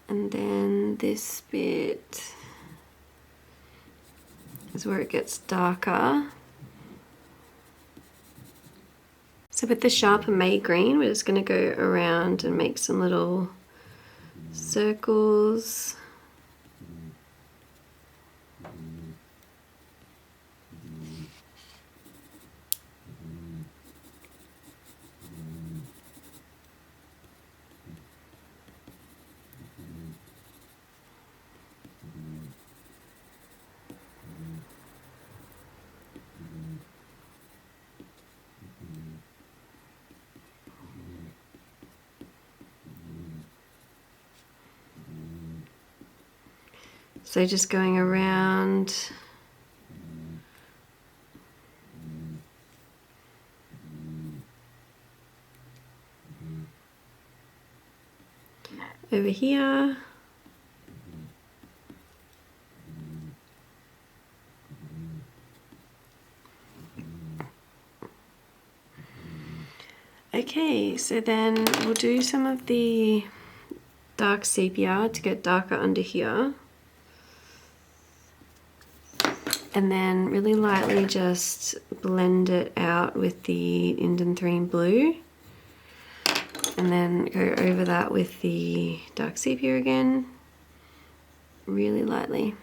and then this bit is where it gets darker. So with the sharper May green, we're just going to go around and make some little circles. So just going around. Over here. Okay, so then we'll do some of the dark sepia to get darker under here. And then really lightly just blend it out with the Indanthrene blue. And then go over that with the dark sepia again, really lightly.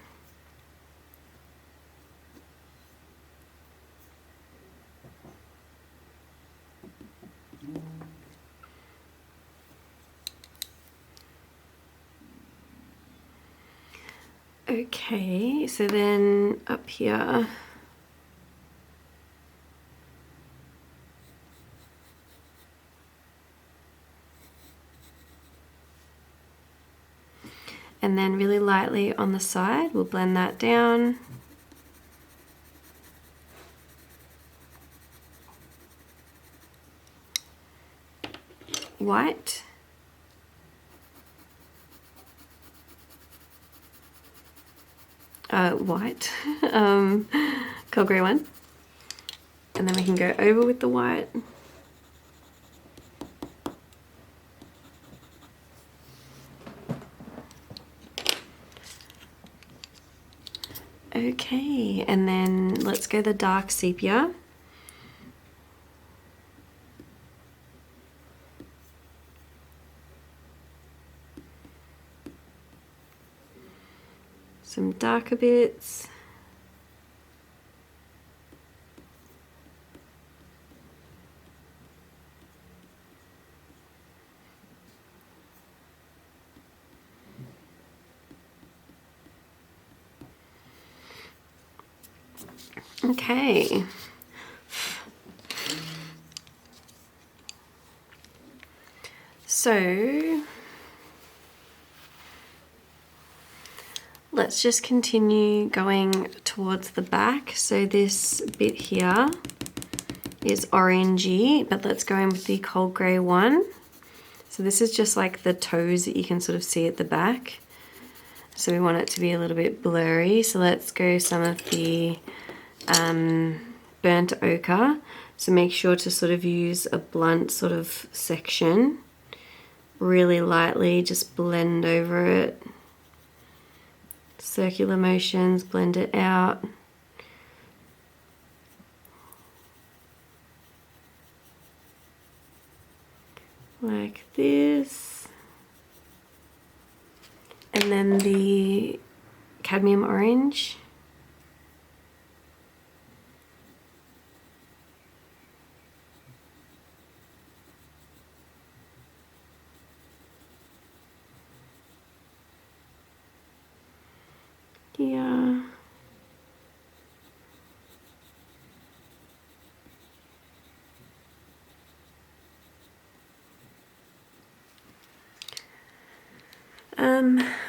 Okay, so then up here, and then really lightly on the side, we'll blend that down. White. White, cold grey one. And then we can go over with the white. Okay, and then let's go the dark sepia. Some darker bits. Okay. So let's just continue going towards the back. So this bit here is orangey, but let's go in with the cold grey one. So this is just like the toes that you can sort of see at the back. So we want it to be a little bit blurry. So let's go some of the burnt ochre. So make sure to sort of use a blunt sort of section. Really lightly, just blend over it. Circular motions, blend it out. Like this. And then the cadmium orange. Yeah.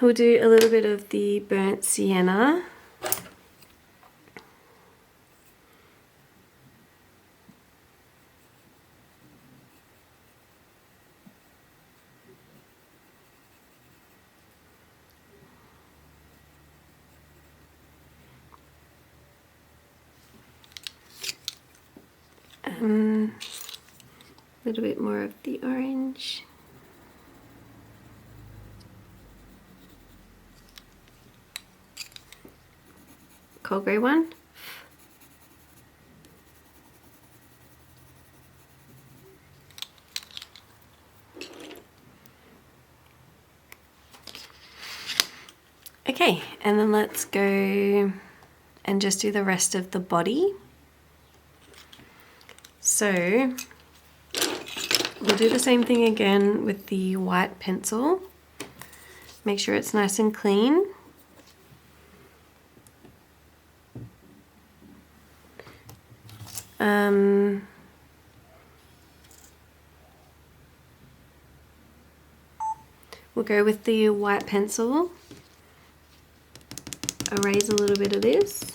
We'll do a little bit of the burnt sienna. A little bit more of the orange. Cold grey one. Okay, and then let's go and just do the rest of the body. So we'll do the same thing again with the white pencil. Make sure it's nice and clean. We'll go with the white pencil. Erase a little bit of this.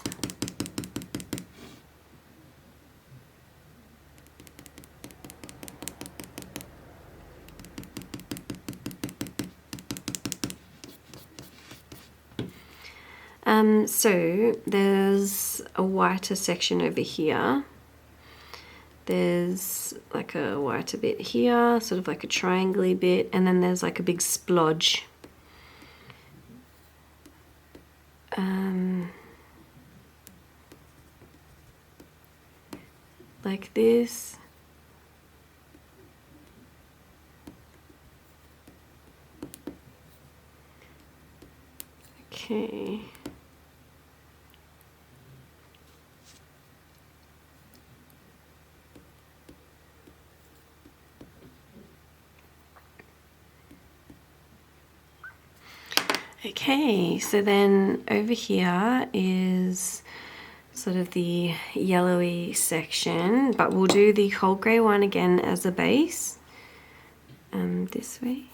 So there's a whiter section over here. There's like a whiter bit here, sort of like a triangle-y bit, and then there's like a big splodge. Like this. Okay, so then over here is sort of the yellowy section, but we'll do the cold grey one again as a base, this way.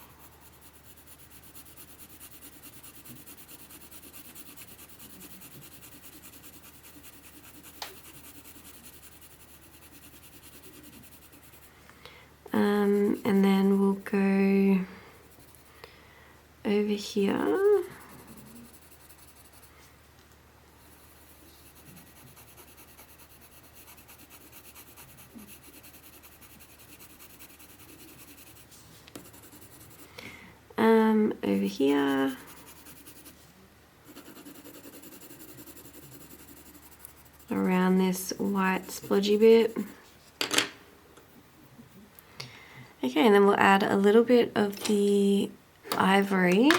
And then we'll go over here. Over here. Around this white splodgy bit. Okay, and then we'll add a little bit of the ivory.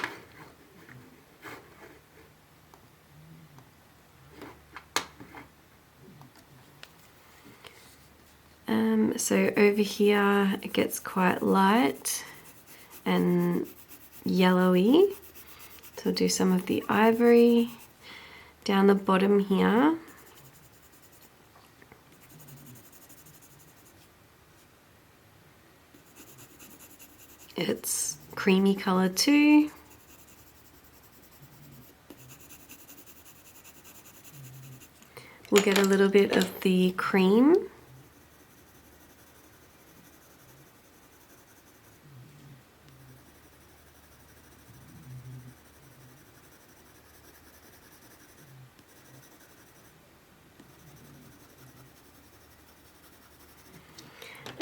So over here it gets quite light and yellowy. So we'll do some of the ivory down the bottom here. It's creamy colour too. We'll get a little bit of the cream.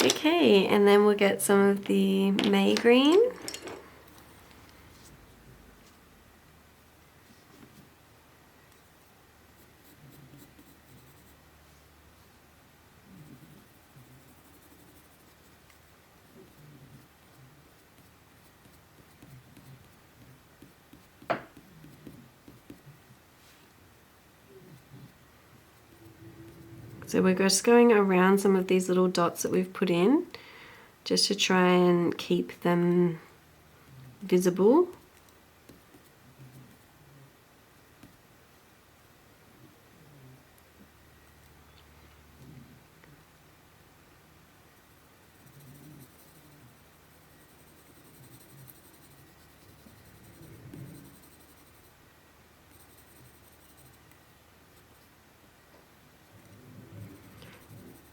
Okay, and then we'll get some of the May green. So we're just going around some of these little dots that we've put in, just to try and keep them visible.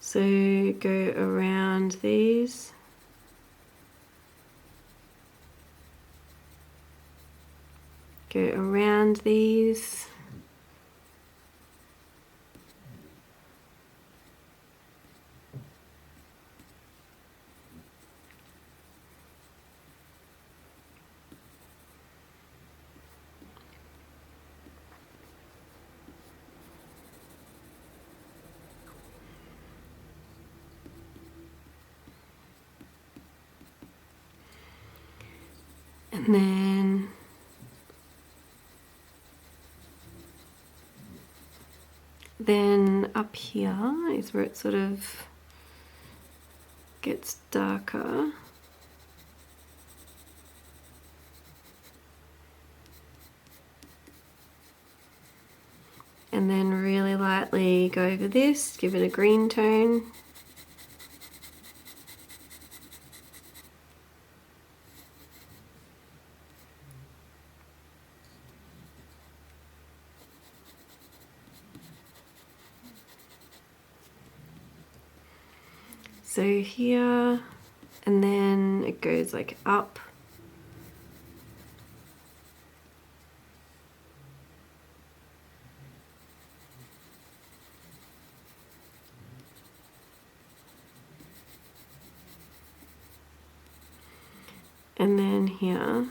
So go around these. Go around these. And then up here is where it sort of gets darker. And then really lightly go over this, give it a green tone. So here, and then it goes like up. And then here.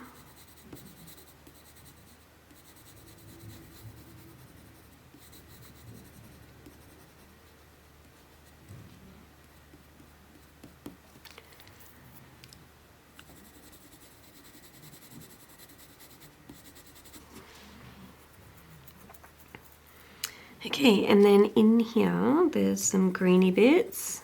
Okay, and then in here, there's some greeny bits.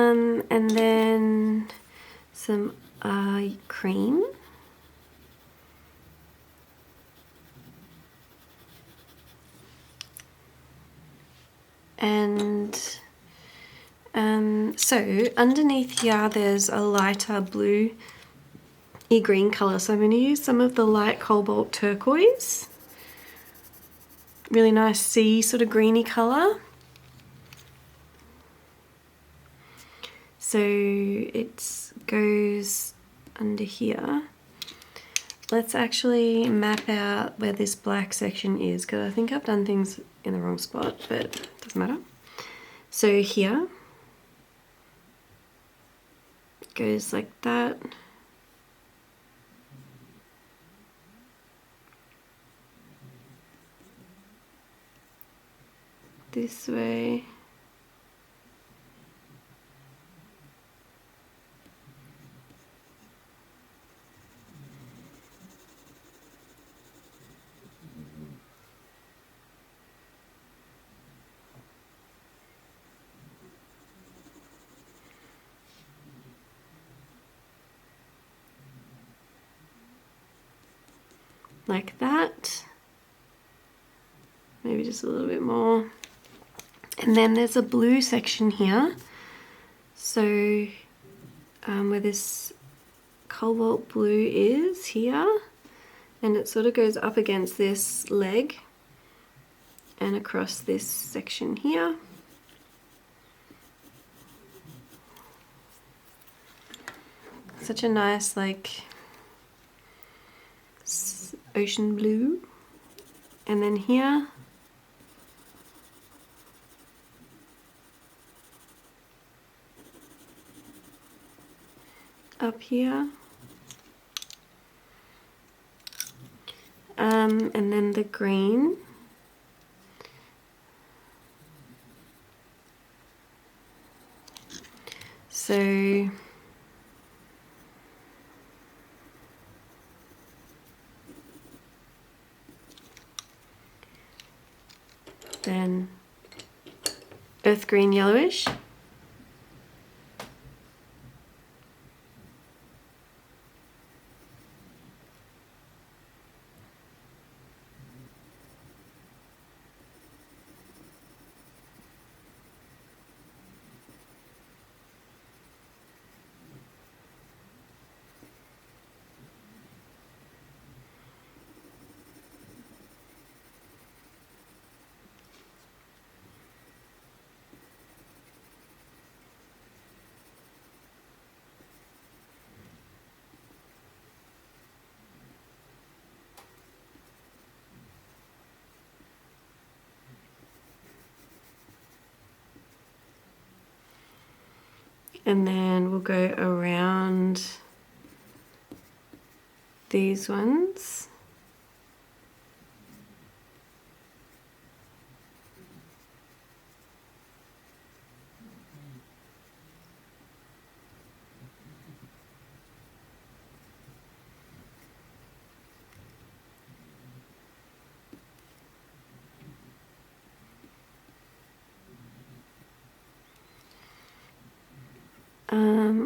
And then some cream. And so underneath here there's a lighter blue green colour, so I'm going to use some of the light cobalt turquoise. Really nice sea sort of greeny colour. So it goes under here. Let's actually map out where this black section is, because I think I've done things in the wrong spot, but it doesn't matter. So here it goes like that. This way. Like that. Maybe just a little bit more. And then there's a blue section here. So where this cobalt blue is here, and it sort of goes up against this leg and across this section here. Such a nice like ocean blue. And then here up here, and then the green, so then earth green yellowish. And then we'll go around these ones.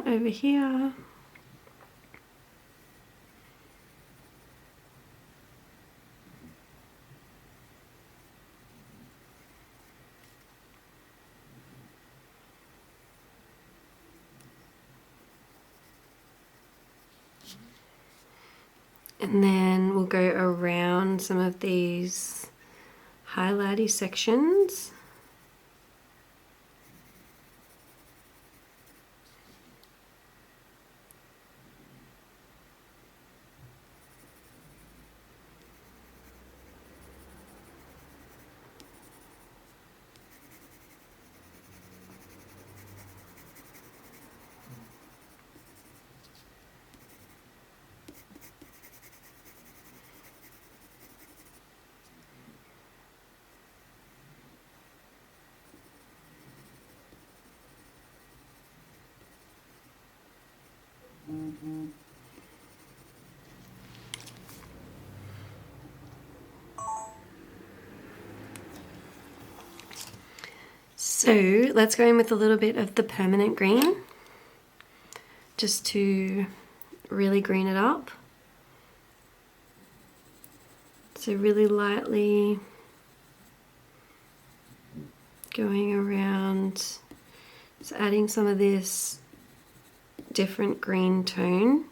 Over here. And then we'll go around some of these highlighty sections. So let's go in with a little bit of the permanent green, just to really green it up. So really lightly going around, just adding some of this different green tone.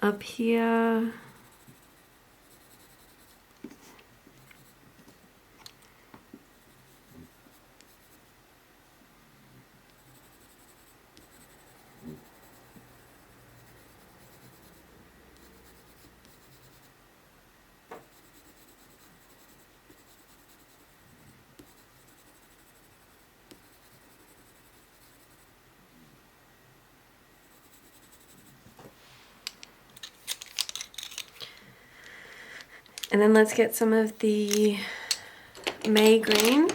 Up here, and then let's get some of the May green.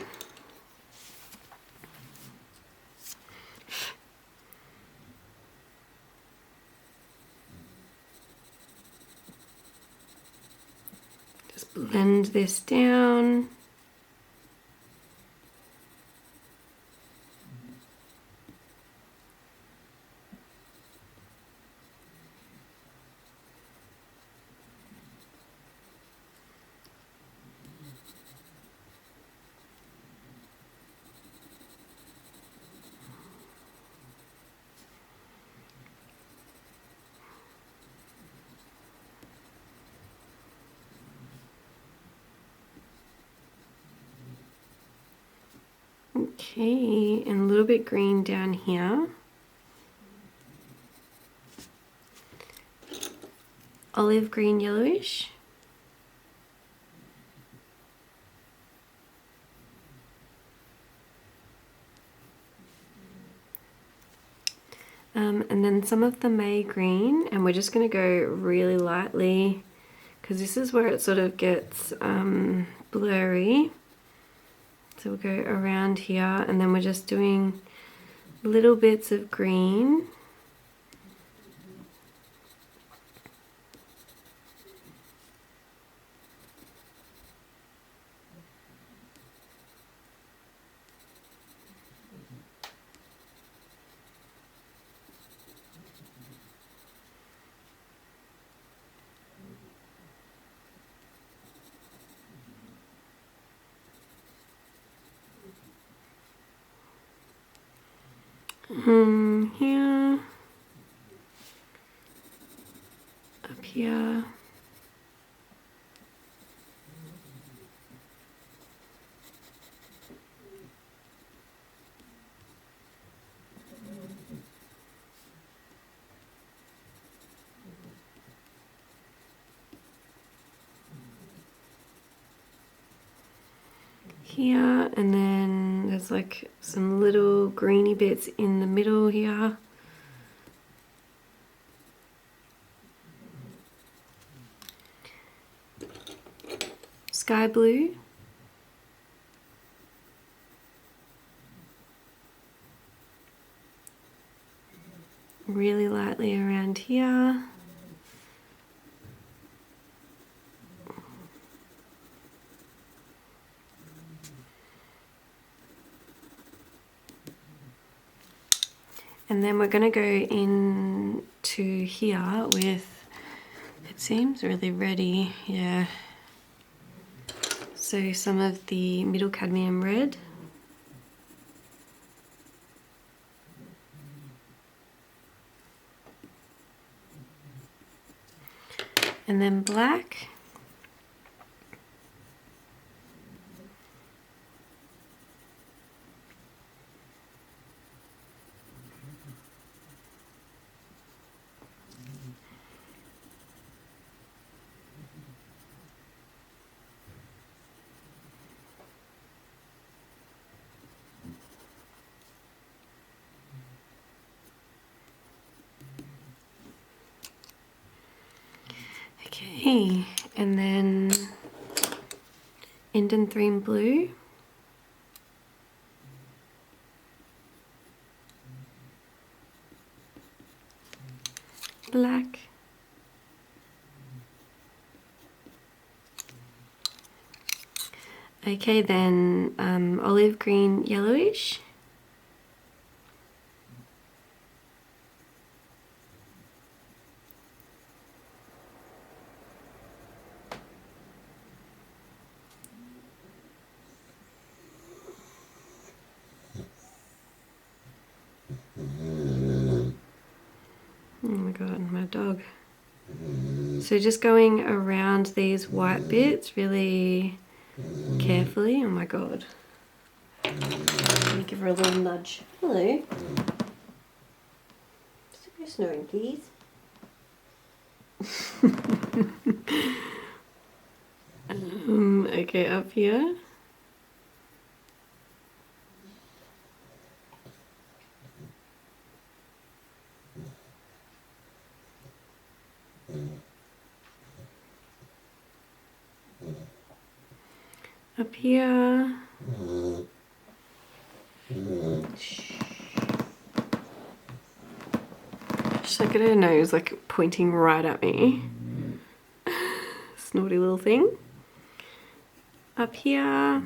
Just blend this down. Okay, and a little bit green down here. Olive green yellowish. And then some of the May green, and we're just going to go really lightly because this is where it sort of gets blurry. So we'll go around here, and then we're just doing little bits of green. Here, up here. Here, and then there's like some little greeny bits in the middle here. Sky blue. Really lightly around here. And then we're going to go into here with, it seems really ready, yeah. So some of the middle cadmium red. And then black. Okay, and then Indanthrene blue, black, okay, then olive green yellowish, oh my god, my dog. So just going around these white bits really carefully. Oh my god. Let me give her a little nudge. Hello. Stop your snoring, please. Okay, up here. Up here. Just look at her nose, like pointing right at me. Snotty little thing. Up here.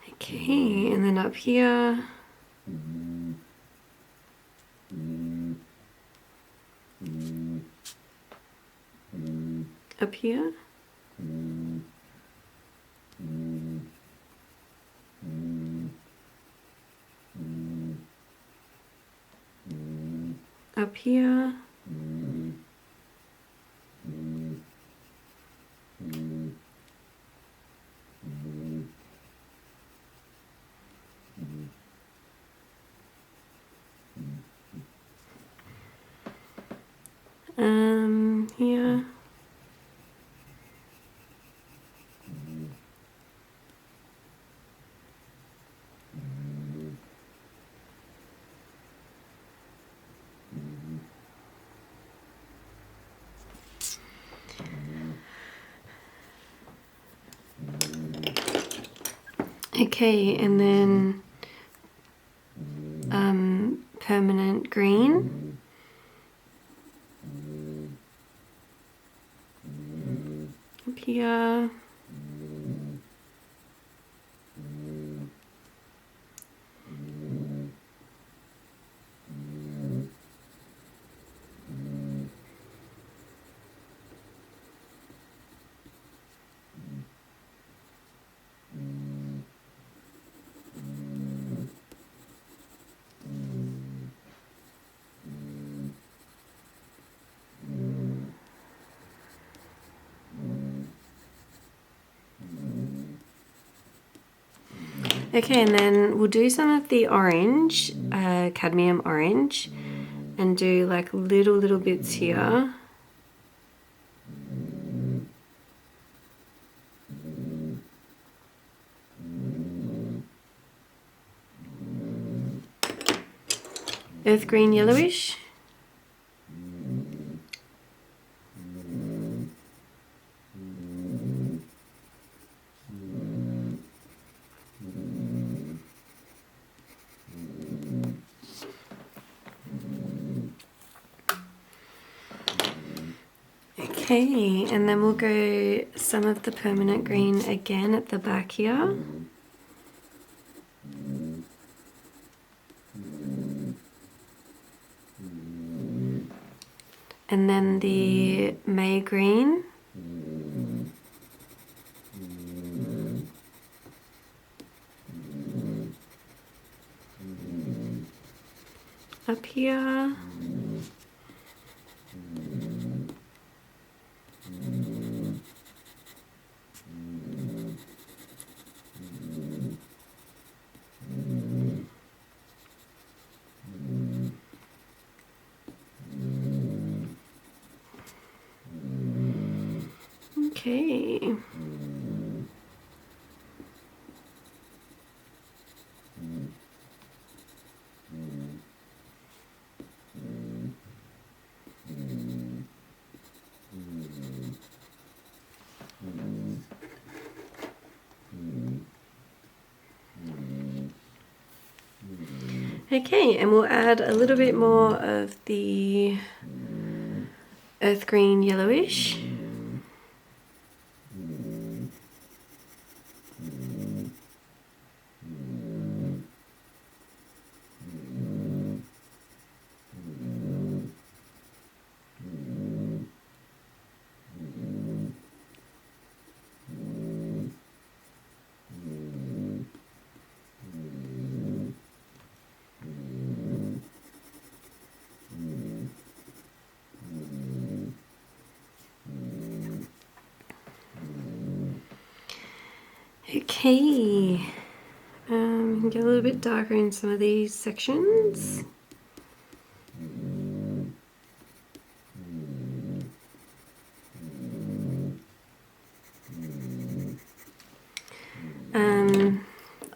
Okay, and then up here. Up here. Up here. Here. Okay, and then permanent green. Up here. Okay, and then we'll do some of the orange, cadmium orange, and do like little bits here. Earth green yellowish. Okay, and then we'll go some of the permanent green again at the back here. And then the May green. Up here. Okay. Okay, and we'll add a little bit more of the earth green yellowish. Okay, get a little bit darker in some of these sections.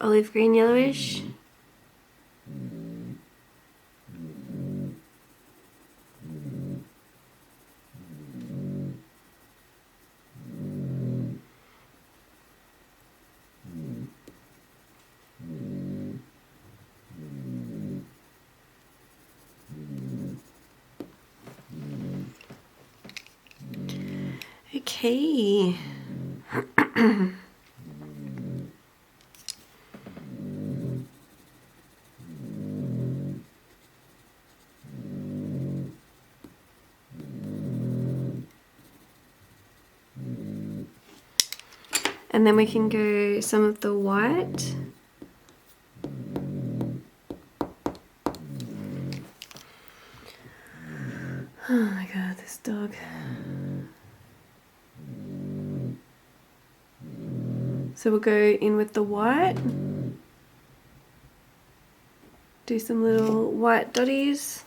Olive green yellowish. Okay. And then we can go some of the white. Oh my god, this dog. So we'll go in with the white. Do some little white dotties.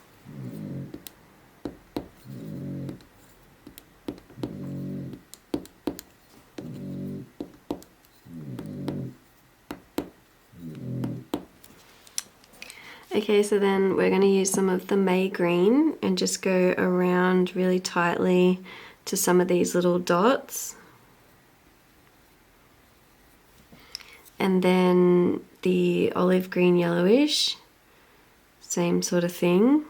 Okay, so then we're going to use some of the May green and just go around really tightly to some of these little dots. And then the olive green yellowish, same sort of thing.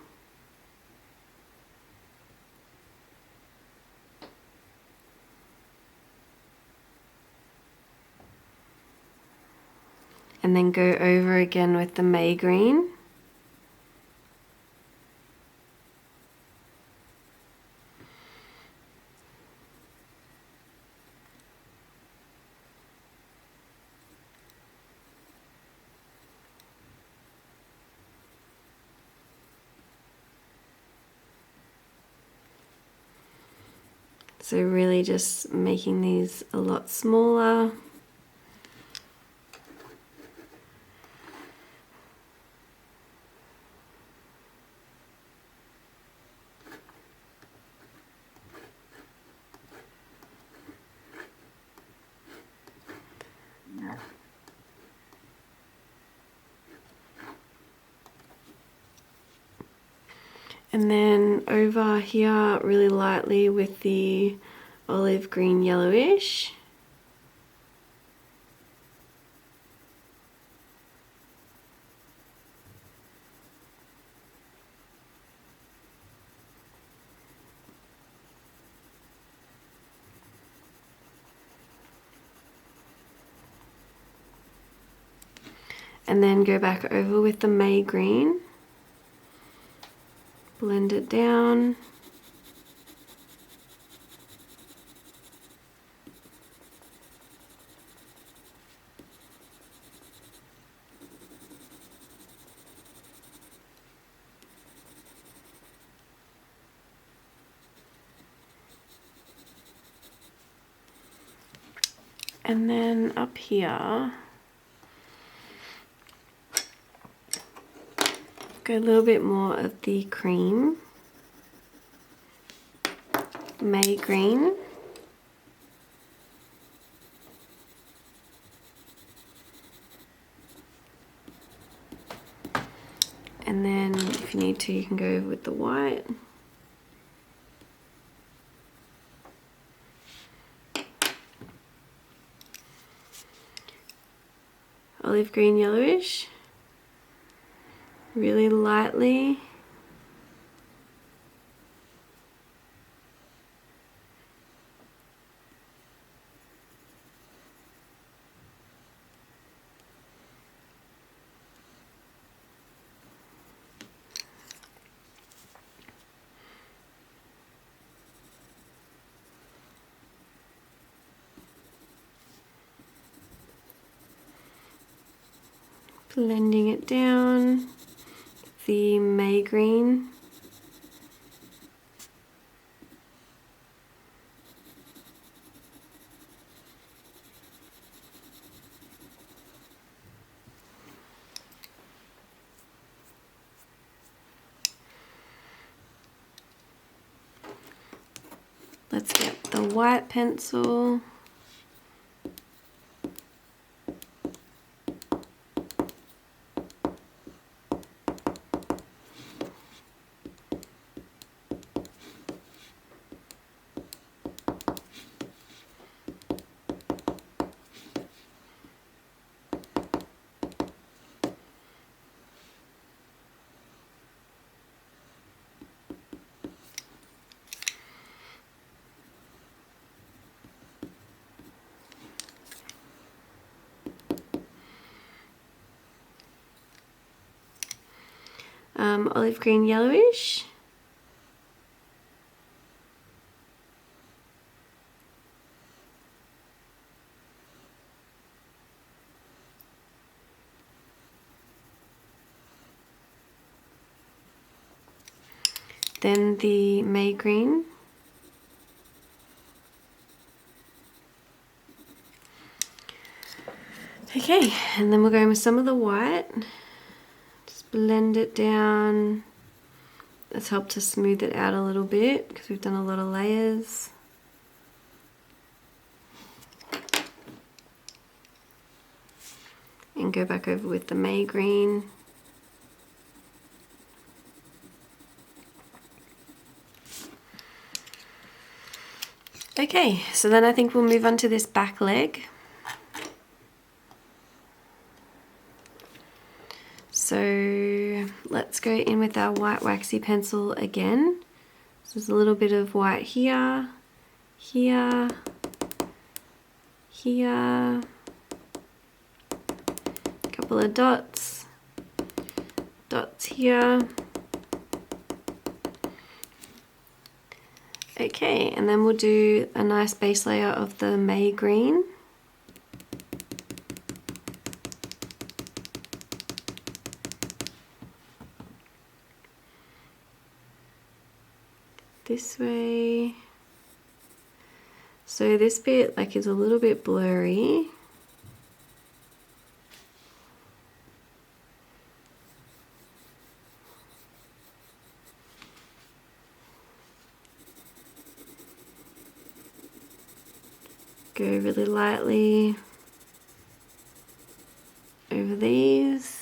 And then go over again with the May green. So really just making these a lot smaller. And then over here really lightly with the olive green yellowish. And then go back over with the May green. Blend it down. And then up here, go a little bit more of the cream, May green. And then if you need to, you can go with the white. Olive green yellowish, really lightly. Blending it down, the May green. Let's get the white pencil. Olive green yellowish. Then the May green. Okay, and then we'll go in with some of the white. Just blend it down. Let's help to smooth it out a little bit because we've done a lot of layers. And go back over with the May green. Okay, so then I think we'll move on to this back leg. So let's go in with our white waxy pencil again. So there's a little bit of white here, here, here, a couple of dots, dots here. Okay, and then we'll do a nice base layer of the May green. This way. So this bit like is a little bit blurry. Go really lightly over these.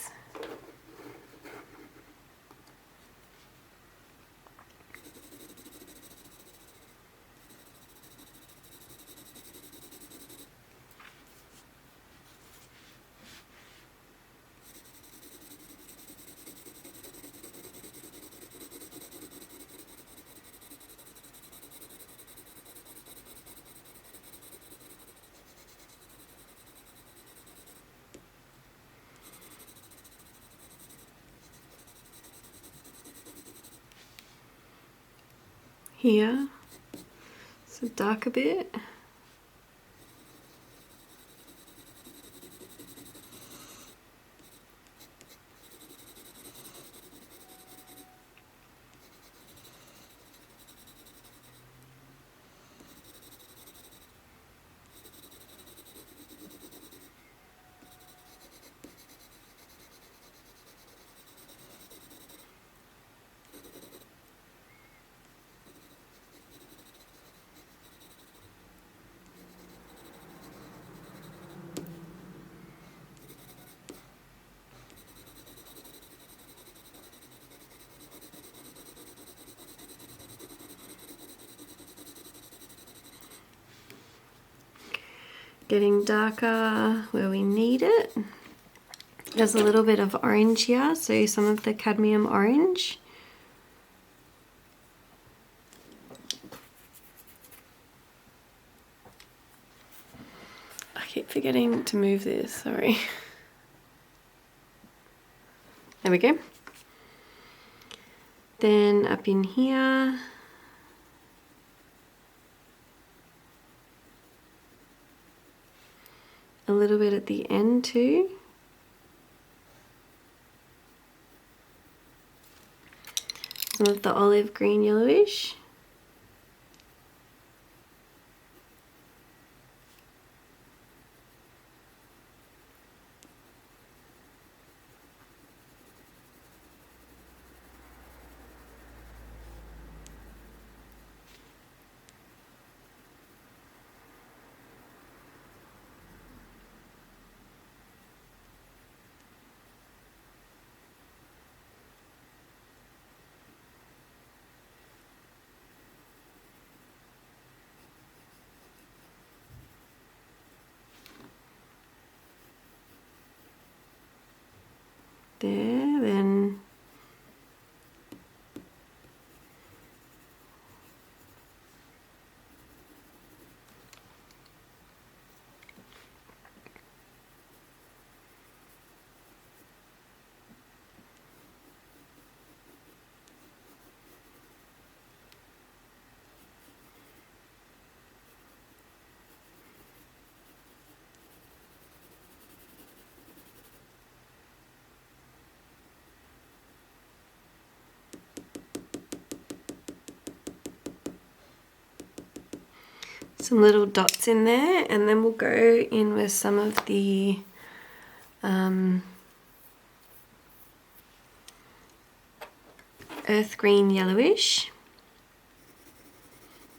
Here, so dark a bit. Getting darker where we need it. There's a little bit of orange here, so some of the cadmium orange. I keep forgetting to move this, sorry. There we go. Then up in here, a little bit at the end too. Some of the olive green yellowish. There, then some little dots in there, and then we'll go in with some of the earth green yellowish.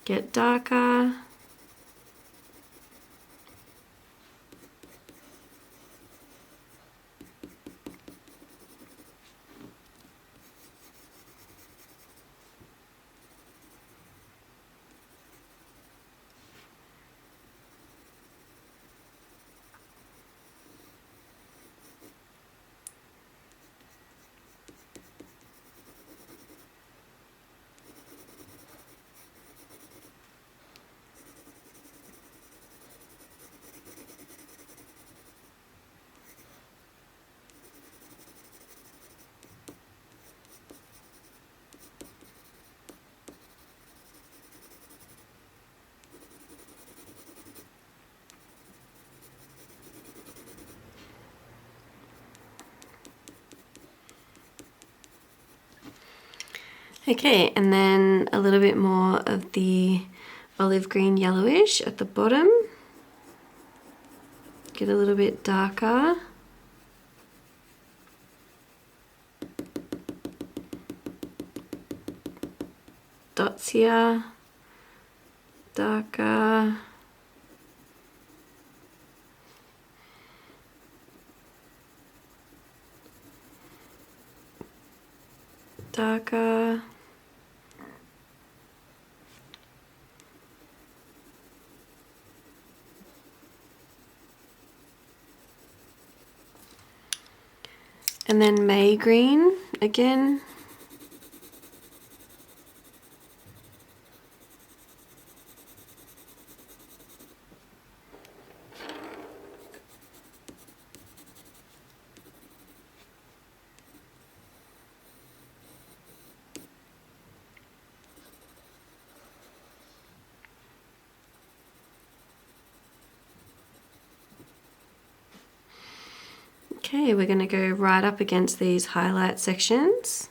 Get darker. Okay, and then a little bit more of the olive green yellowish at the bottom. Get a little bit darker. Dots here, darker. Darker. And then May green again. Okay, we're going to go right up against these highlight sections.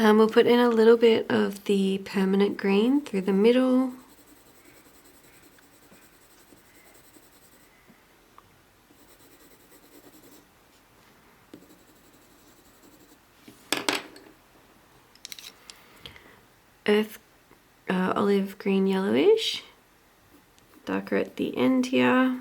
We'll put in a little bit of the permanent green through the middle. Olive green yellowish, darker at the end here.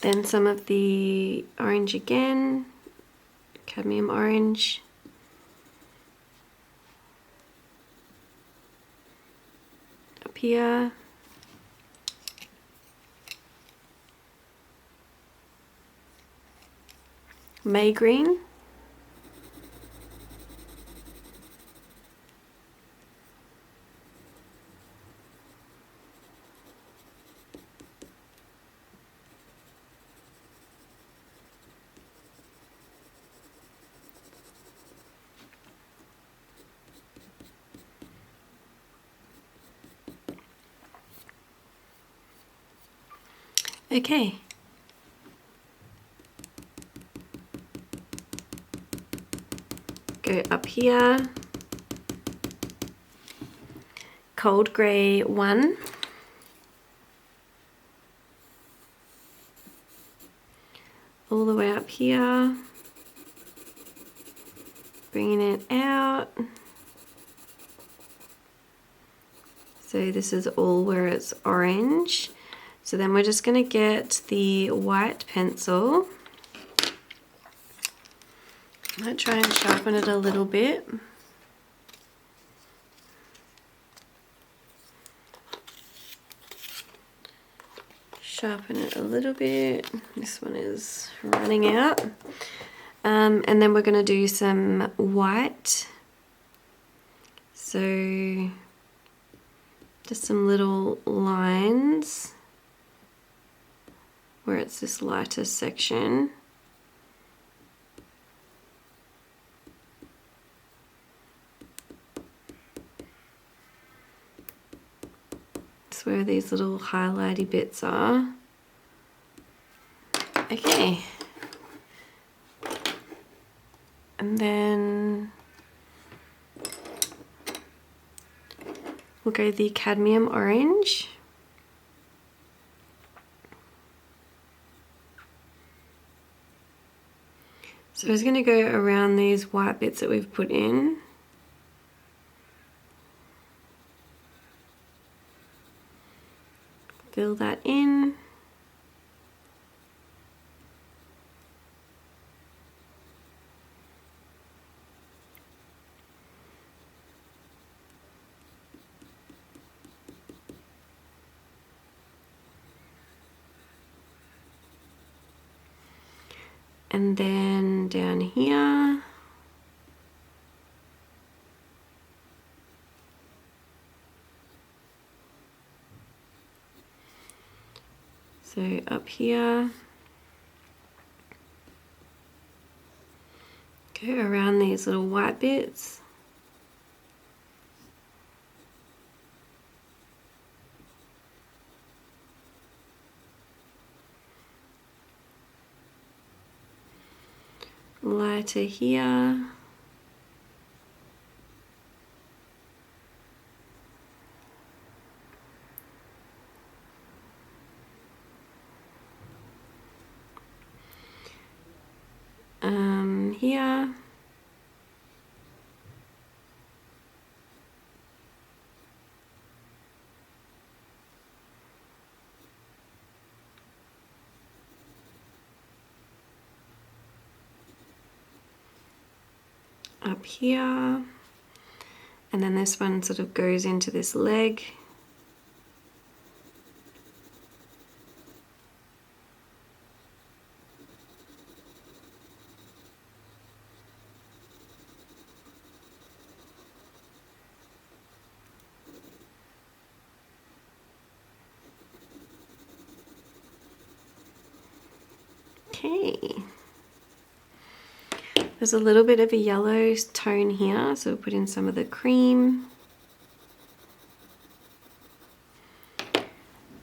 Then some of the orange again, cadmium orange. Up here. May green. Okay. Go up here. Cold grey 1. All the way up here. Bringing it out. So this is all where it's orange. So then we're just going to get the white pencil. I might try and sharpen it a little bit. Sharpen it a little bit. This one is running out. And then we're going to do some white. So just some little lines where it's this lighter section. It's where these little highlighty bits are. Okay. And then we'll go the cadmium orange. So I was going to go around these white bits that we've put in. Fill that in. And then down here, so up here, go around these little white bits. Lighter here. Here. Up here, and then this one sort of goes into this leg. Okay. There's a little bit of a yellow tone here, so we'll put in some of the cream.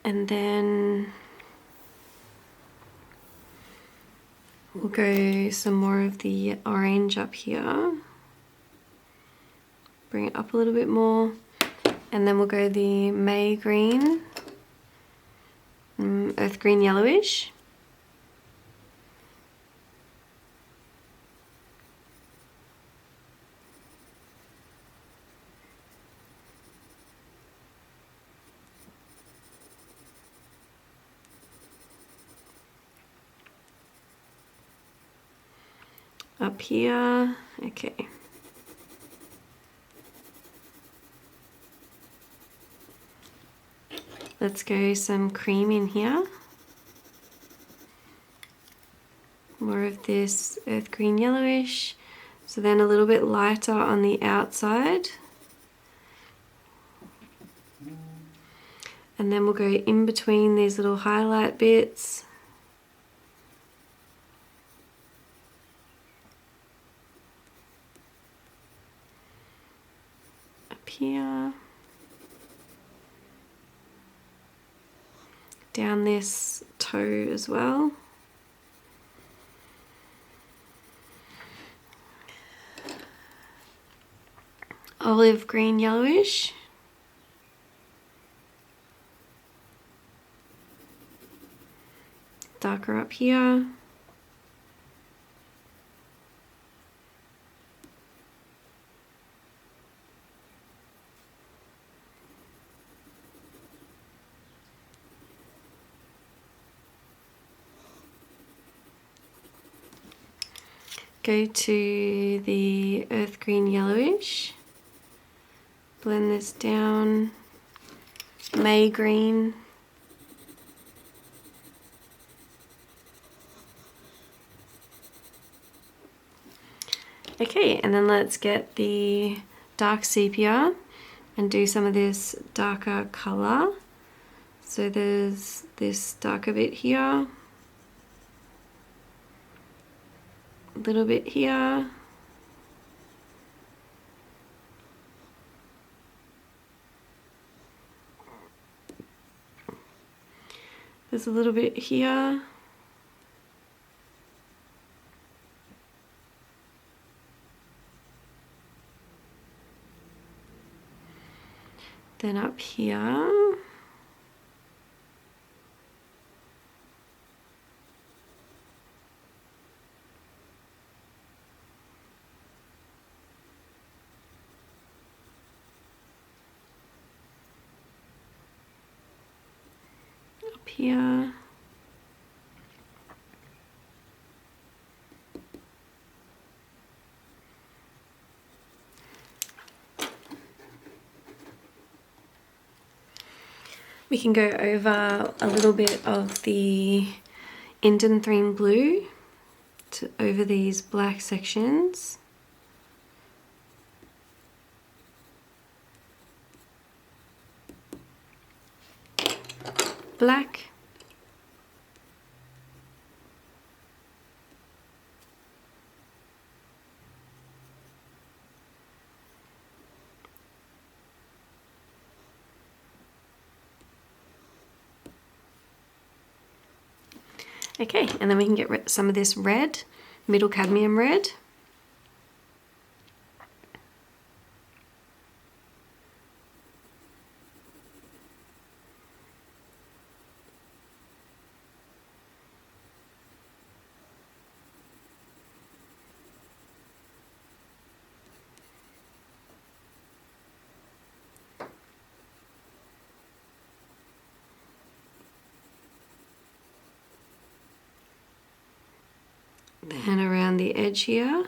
And then we'll go some more of the orange up here. Bring it up a little bit more. And then we'll go the May green, earth green yellowish. Up here, okay. Let's go some cream in here. More of this earth green yellowish. So then a little bit lighter on the outside. And then we'll go in between these little highlight bits. Up here. Down this toe as well. Olive green yellowish. Darker up here. Go to the earth green yellowish. Blend this down. May green. Okay, and then let's get the dark sepia and do some of this darker color. So there's this darker bit here, a little bit here, there's a little bit here, then up here. Up here. We can go over a little bit of the Indanthrene blue over these black sections. Black. Okay, and then we can get some of this red, middle cadmium red. Then around the edge here.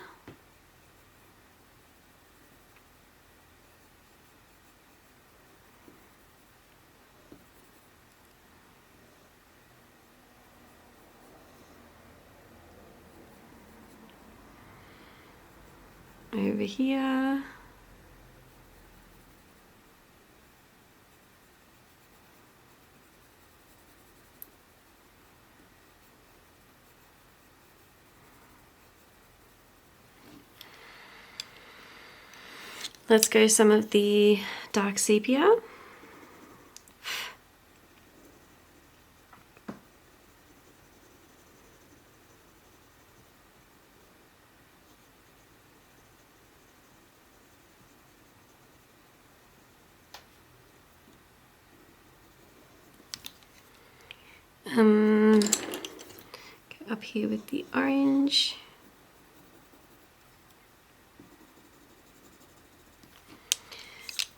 Over here. Let's go some of the dark sepia. Go up here with the orange.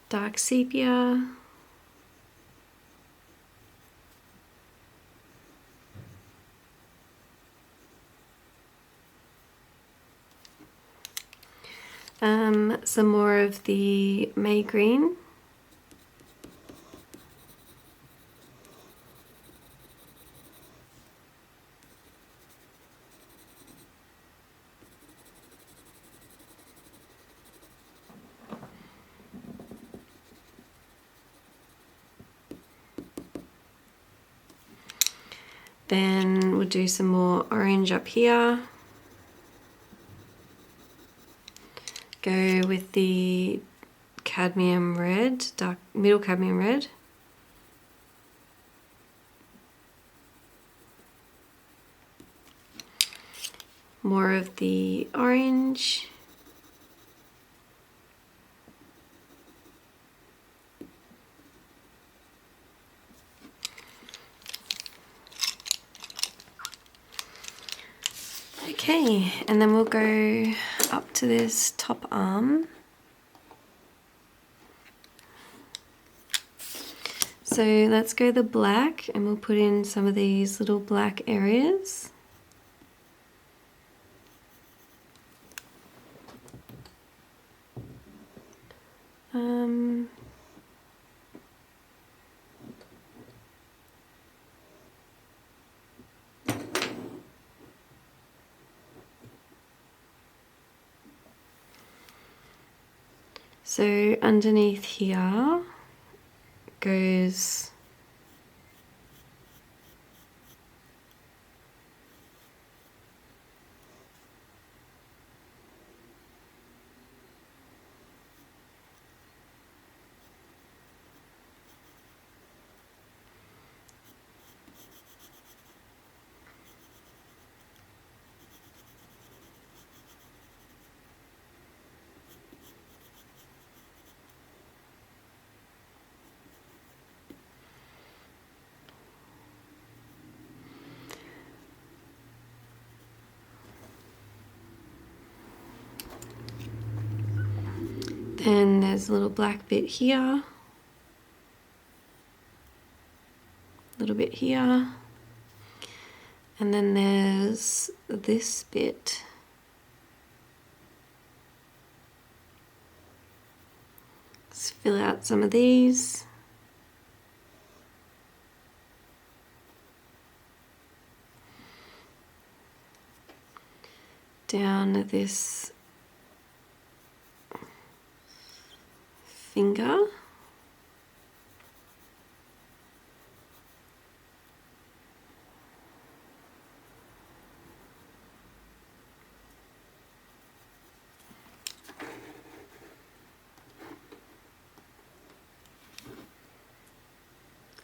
Dark sepia. Some more of the May green. Then we'll do some more orange up here. Go with the cadmium red, dark middle cadmium red. More of the orange. Okay, and then we'll go up to this top arm. So let's go the black, and we'll put in some of these little black areas. So underneath here goes then there's a little black bit here, a little bit here, and then there's this bit. Let's fill out some of these. Down this finger.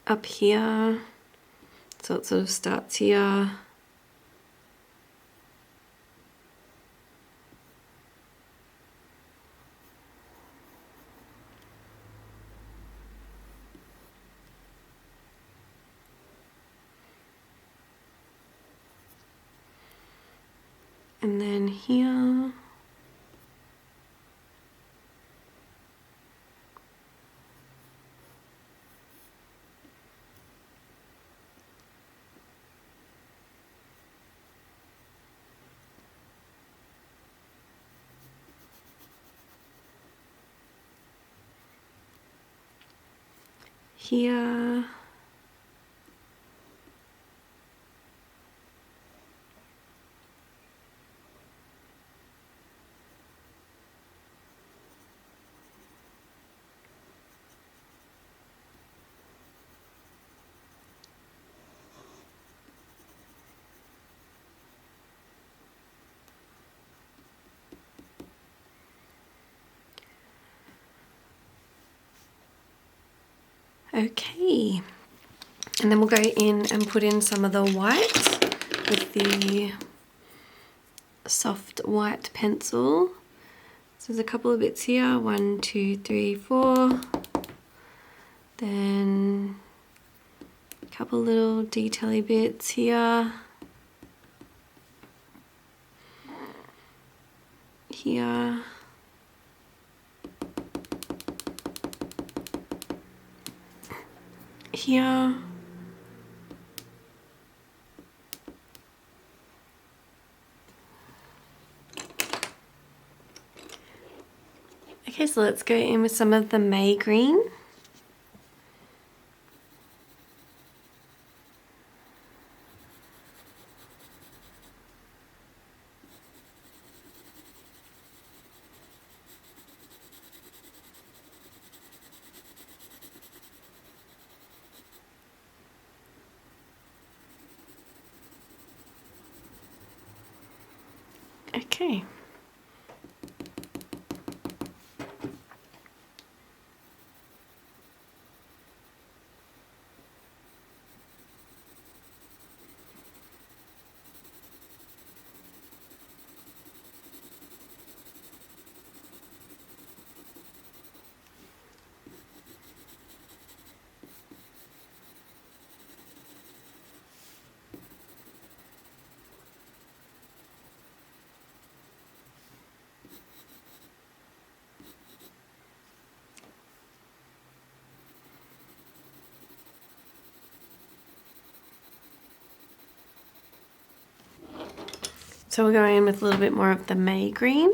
Up here, so it sort of starts here. And then here. Here. Okay, and then we'll go in and put in some of the white with the soft white pencil. So there's a couple of bits here, 1, 2, 3, 4. Then a couple little detail-y bits here. Here. Here. Okay, so let's go in with some of the May green. Okay. So we'll go in with a little bit more of the May green.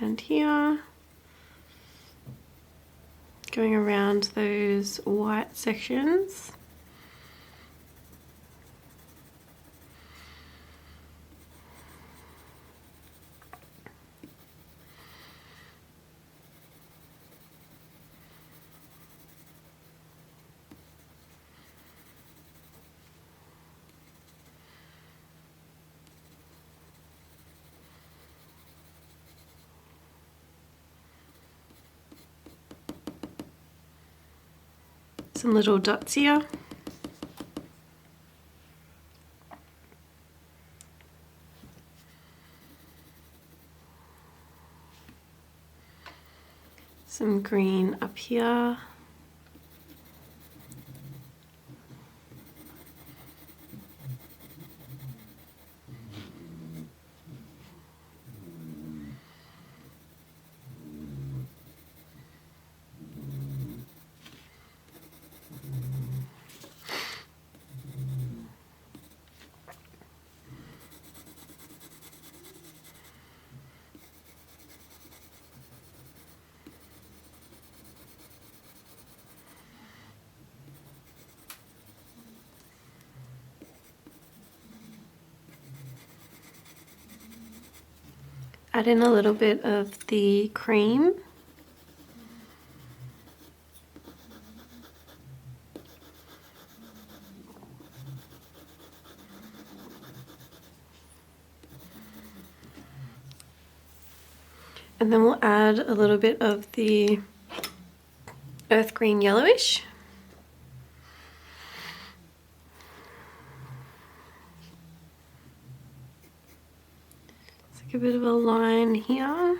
Around here. Going around those white sections. Some little dots here. Some green up here. Add in a little bit of the cream. And then we'll add a little bit of the earth green yellowish. It's like a bit of a line here.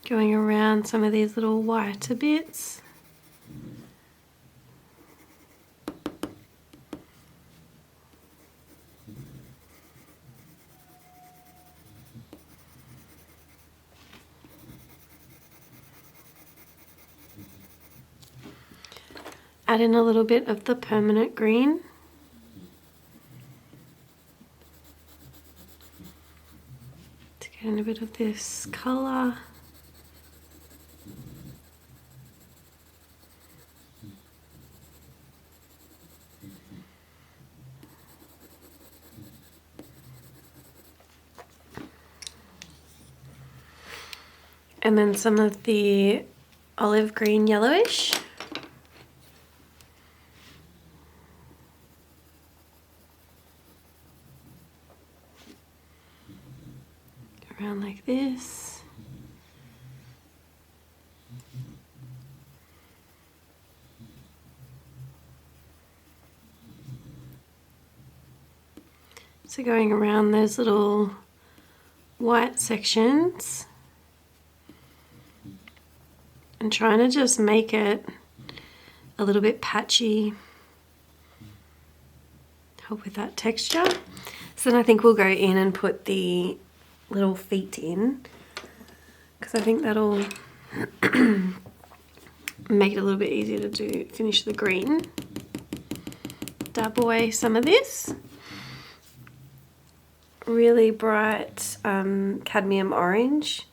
Going around some of these little whiter bits. Add in a little bit of the permanent green. To get in a bit of this colour. And then some of the olive green yellowish. around like this. So going around those little white sections and trying to just make it a little bit patchy, help with that texture. So then I think we'll go in and put the little feet in, because I think that'll make it a little bit easier to finish the green. Dab away some of this really bright cadmium orange.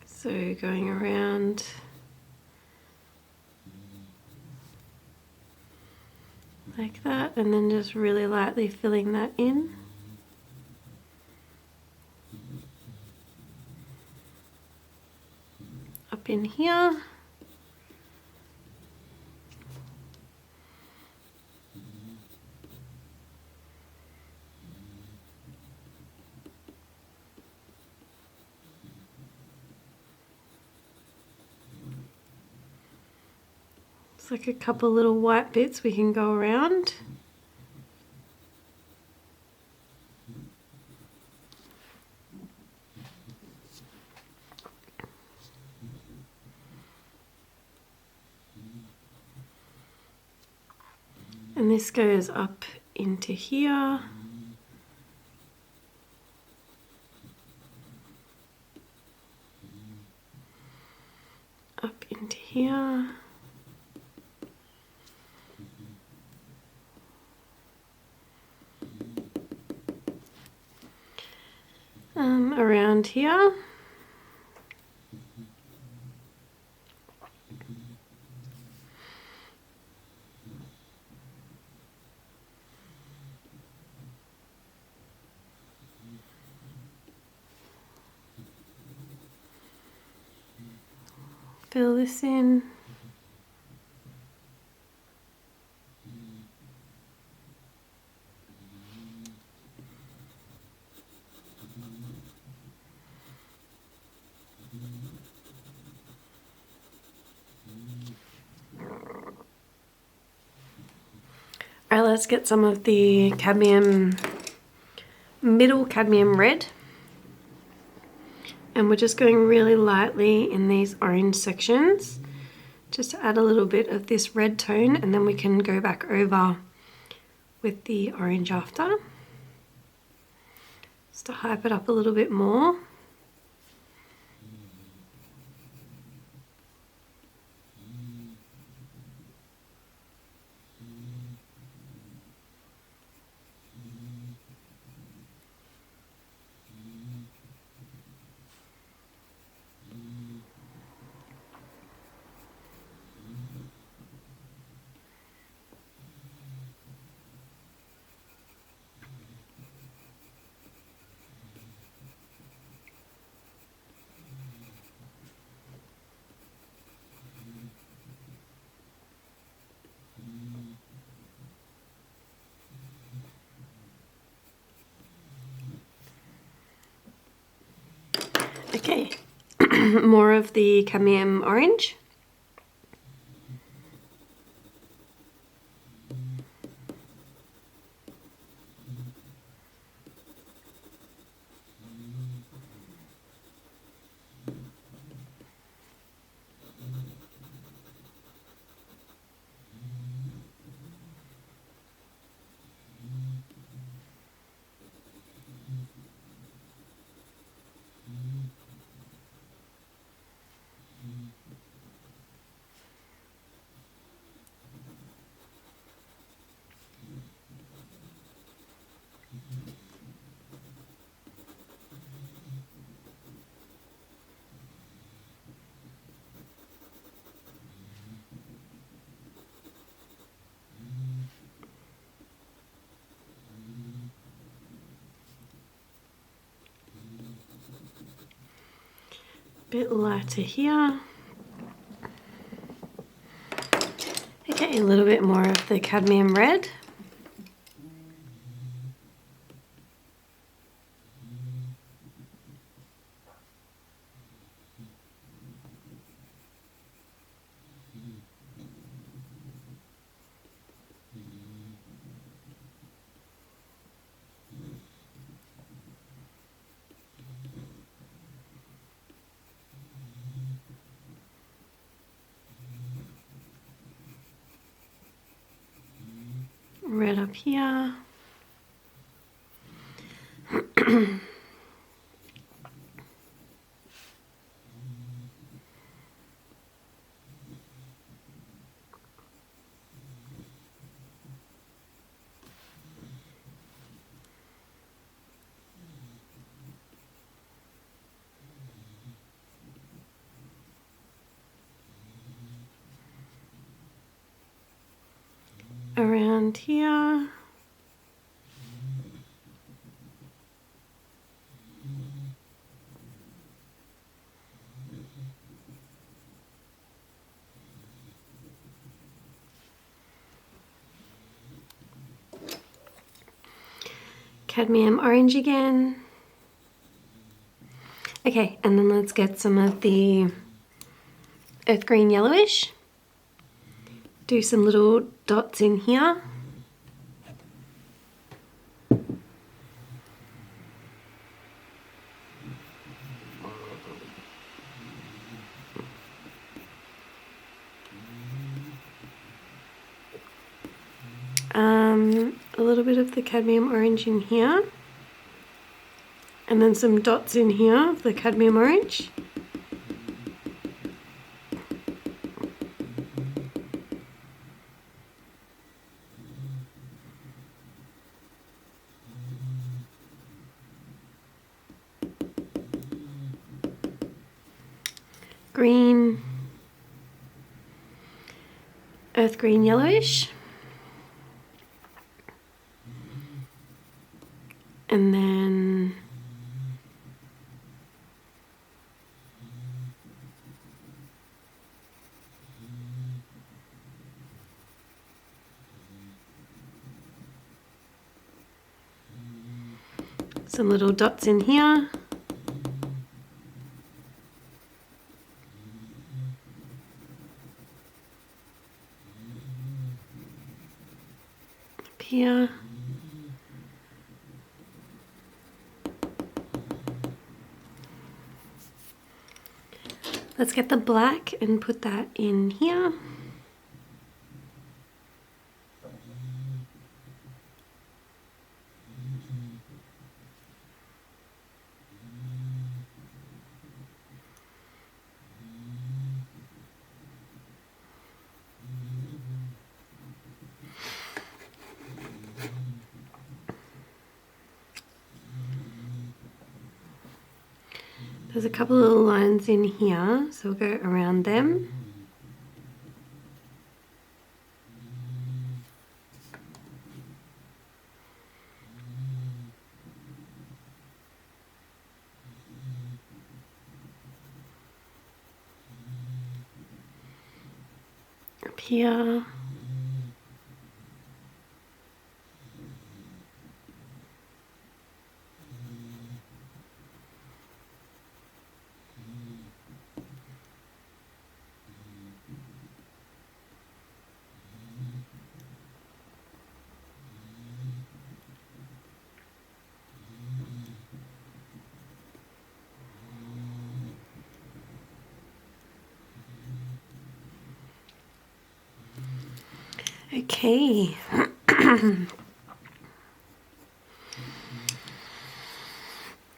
So going around like that, and then just really lightly filling that in. Up in here. It's like a couple little white bits we can go around. And this goes up into here. Up into here. Around here. Fill this in. All right, let's get some of the middle cadmium red. And we're just going really lightly in these orange sections, just to add a little bit of this red tone, and then we can go back over with the orange after, just to hype it up a little bit more. Okay, more of the cadmium orange. Bit lighter here. Okay, a little bit more of the cadmium red. red up here. Around here. Cadmium orange again. Okay, and then let's get some of the earth green yellowish. Do some little dots in here. A little bit of the cadmium orange in here, and then some dots in here of the cadmium orange. Green, earth green yellowish. And then some little dots in here. Up here. Let's get the black and put that in here. There's a couple little lines in here, so we'll go around them. Up here. Okay.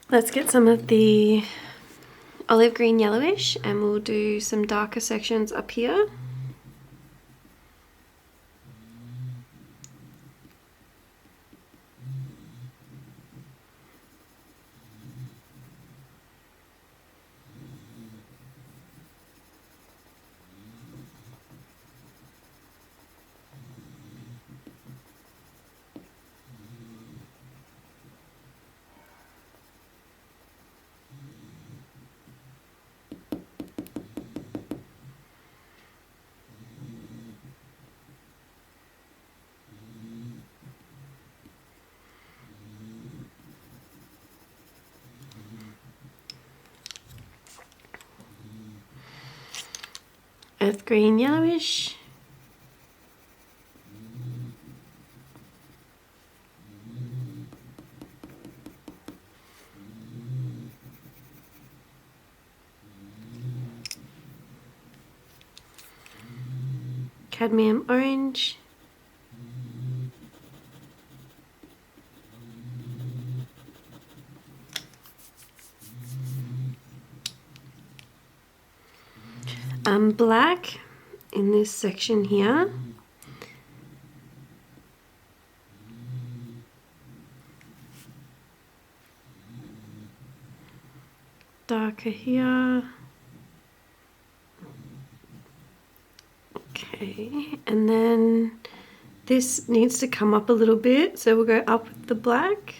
Let's get some of the olive green yellowish and we'll do some darker sections up here. Earth green yellowish. Cadmium orange. some black in this section here. Darker here. Okay, and then this needs to come up a little bit, so we'll go up with the black.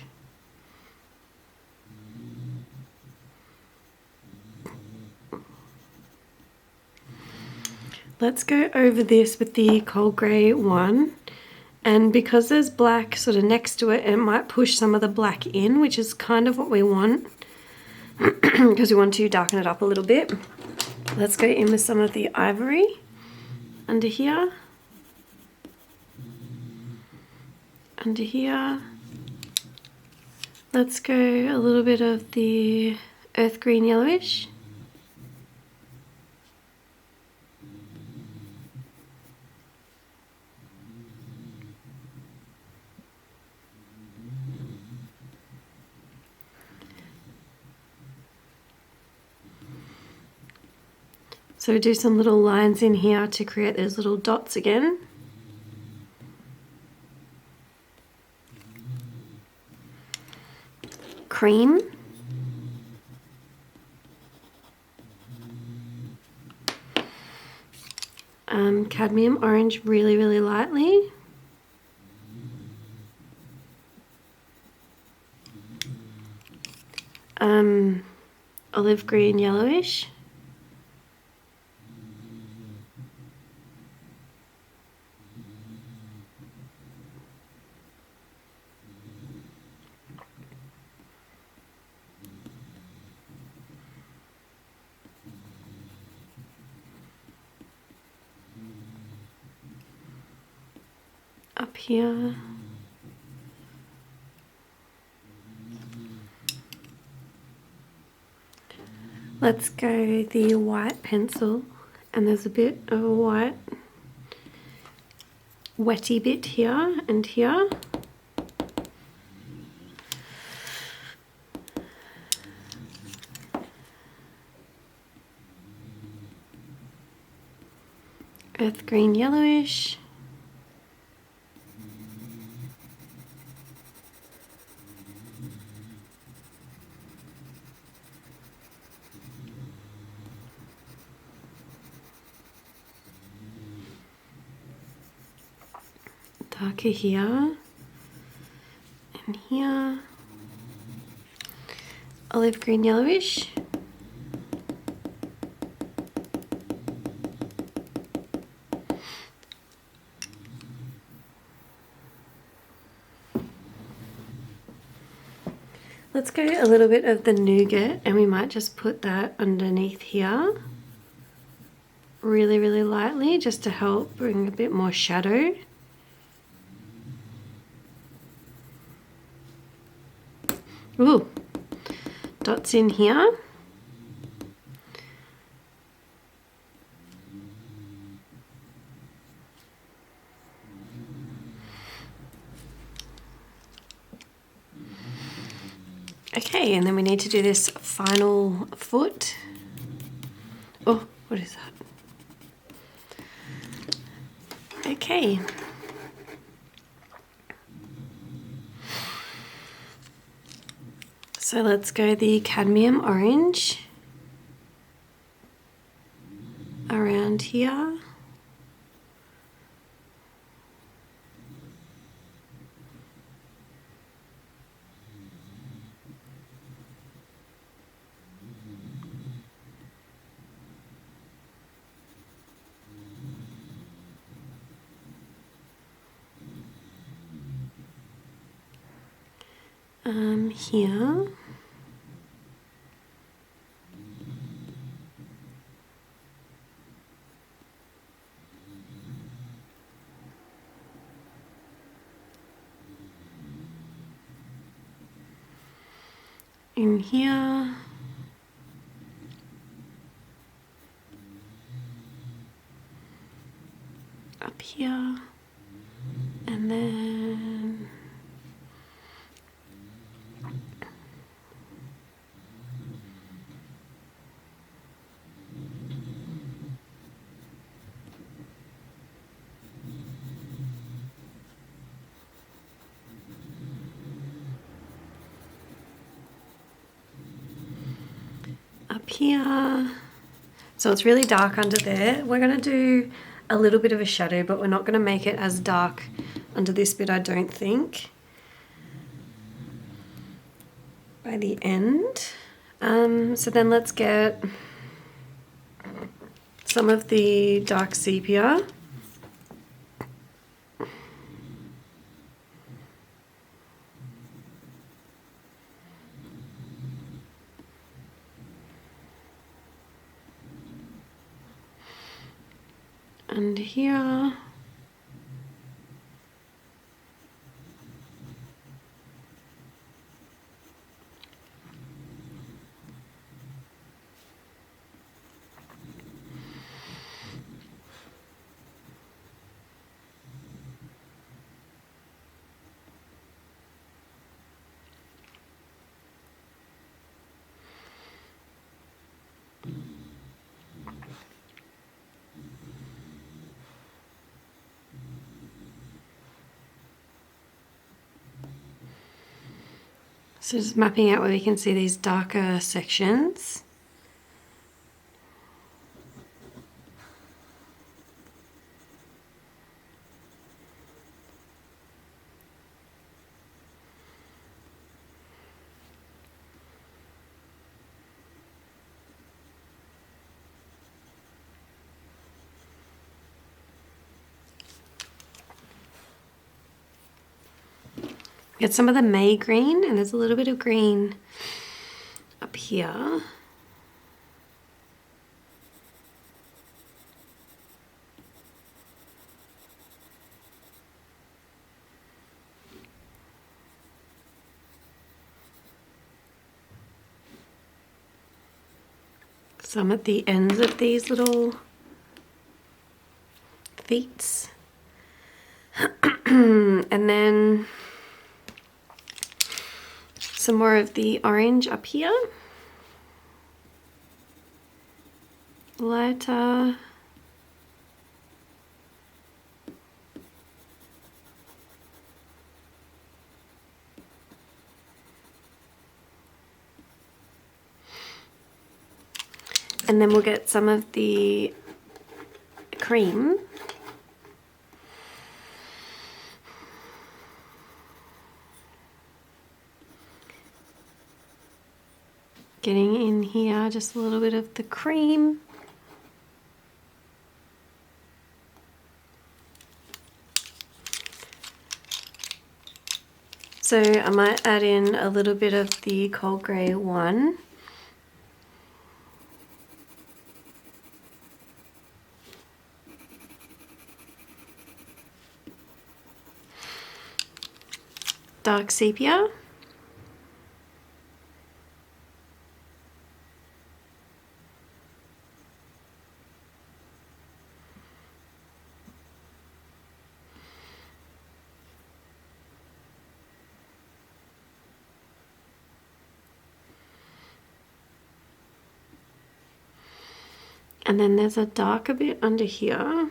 Let's go over this with the cold grey one, and because there's black sort of next to it, it might push some of the black in, which is kind of what we want because we want to darken it up a little bit. Let's go in with some of the ivory under here, under here. Let's go a little bit of the earth green yellowish. So do some little lines in here to create those little dots again. Cream. Cadmium orange really, really lightly. Olive green yellowish. Up here. Let's go the white pencil, and there's a bit of a white wetty bit here and here. Earth green yellowish. Darker here and here. Olive green yellowish. Let's go a little bit of the nougat, and we might just put that underneath here really, really lightly, just to help bring a bit more shadow. Ooh, dots in here. Okay, and then we need to do this final foot. Oh, what is that? Okay. So let's go the cadmium orange around here. Here. In here. Up here. And then up here. So it's really dark under there. We're going to do a little bit of a shadow, but we're not going to make it as dark under this bit, I don't think, by the end. So then let's get some of the dark sepia. And here. So just mapping out where we can see these darker sections. Get some of the May green, and there's a little bit of green up here. Some at the ends of these little feet. And then some more of the orange up here. Lighter. And then we'll get some of the cream. Getting in here just a little bit of the cream. So I might add in a little bit of the cold grey one. Dark sepia. And then there's a darker bit under here.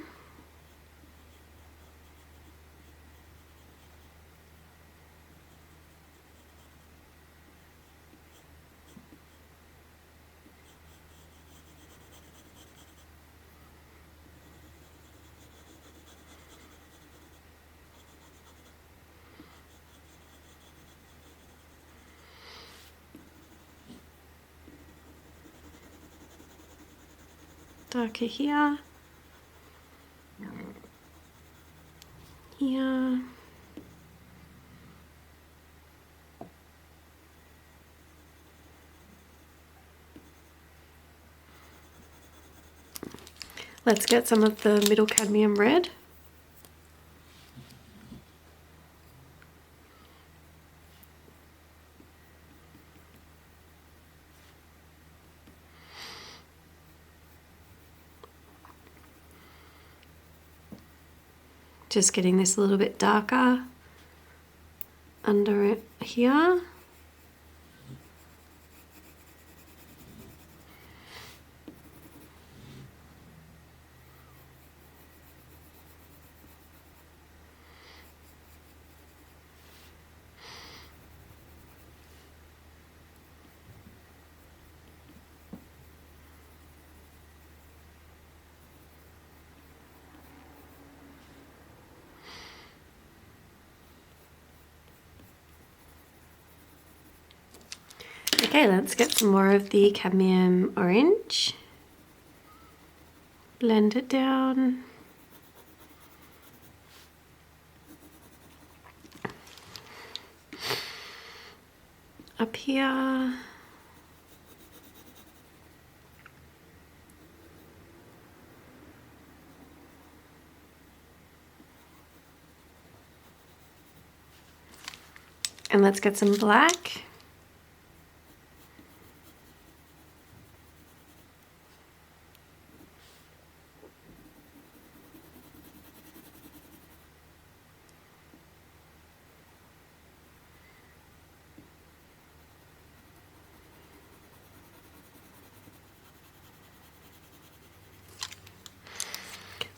Darker here. Here. Let's get some of the middle cadmium red. Just getting this a little bit darker under it here. Okay, let's get some more of the cadmium orange. Blend it down. Up here. And let's get some black.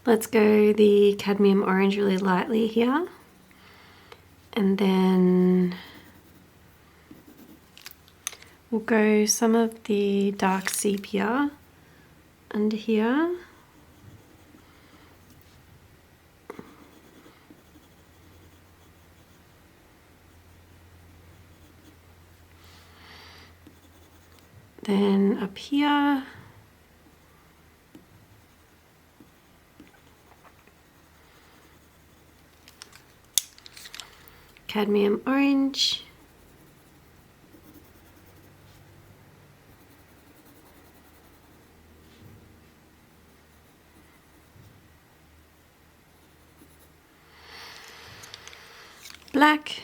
Let's go the cadmium orange really lightly here. And then we'll go some of the dark sepia under here. Then up here. Cadmium orange. Black.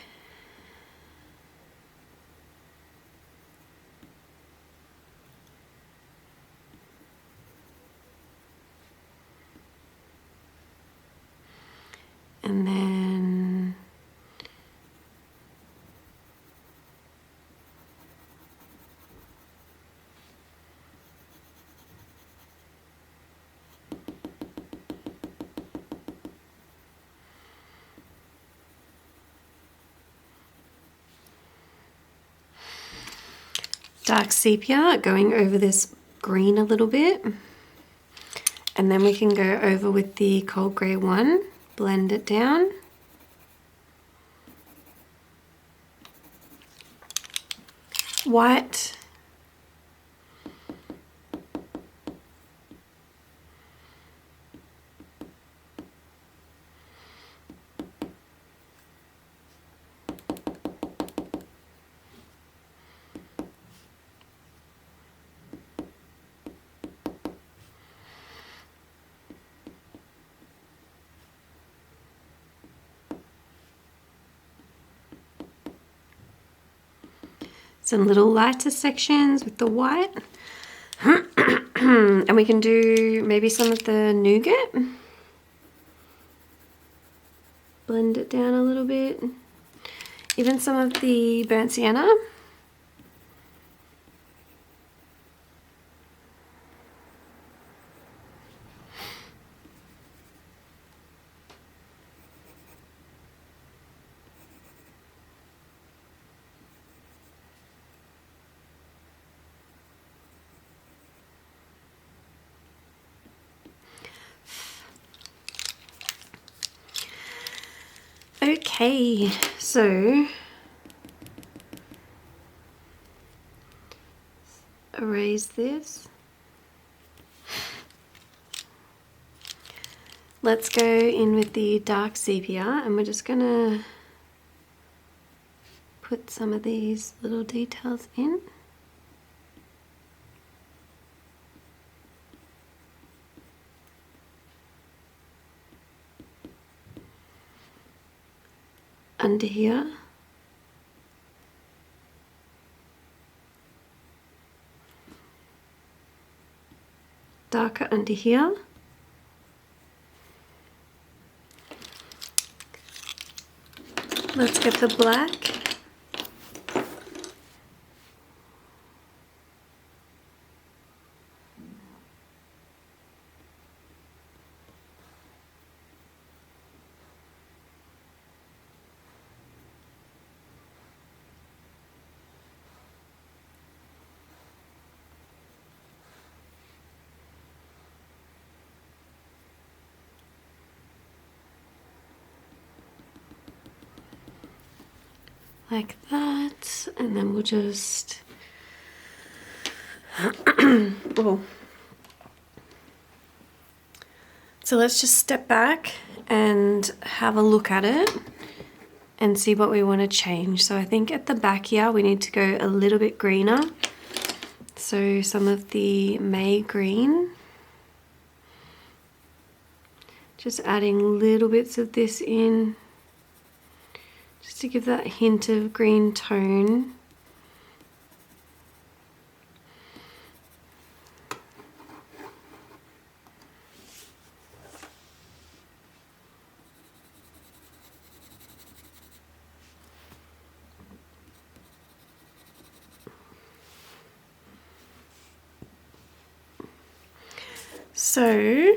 And then dark sepia going over this green a little bit. And then we can go over with the cold grey one, blend it down. White. Some little lighter sections with the white. And we can do maybe some of the nougat. Blend it down a little bit. Even some of the burnt sienna. Okay, so erase this. Let's go in with the dark sepia and we're just gonna put some of these little details in. Under here. Darker under here. Let's get the black. Like that, and then we'll just Oh. So let's just step back and have a look at it and see what we want to change. So I think at the back here we need to go a little bit greener. So some of the May green. Just adding little bits of this in, just to give that hint of green tone. So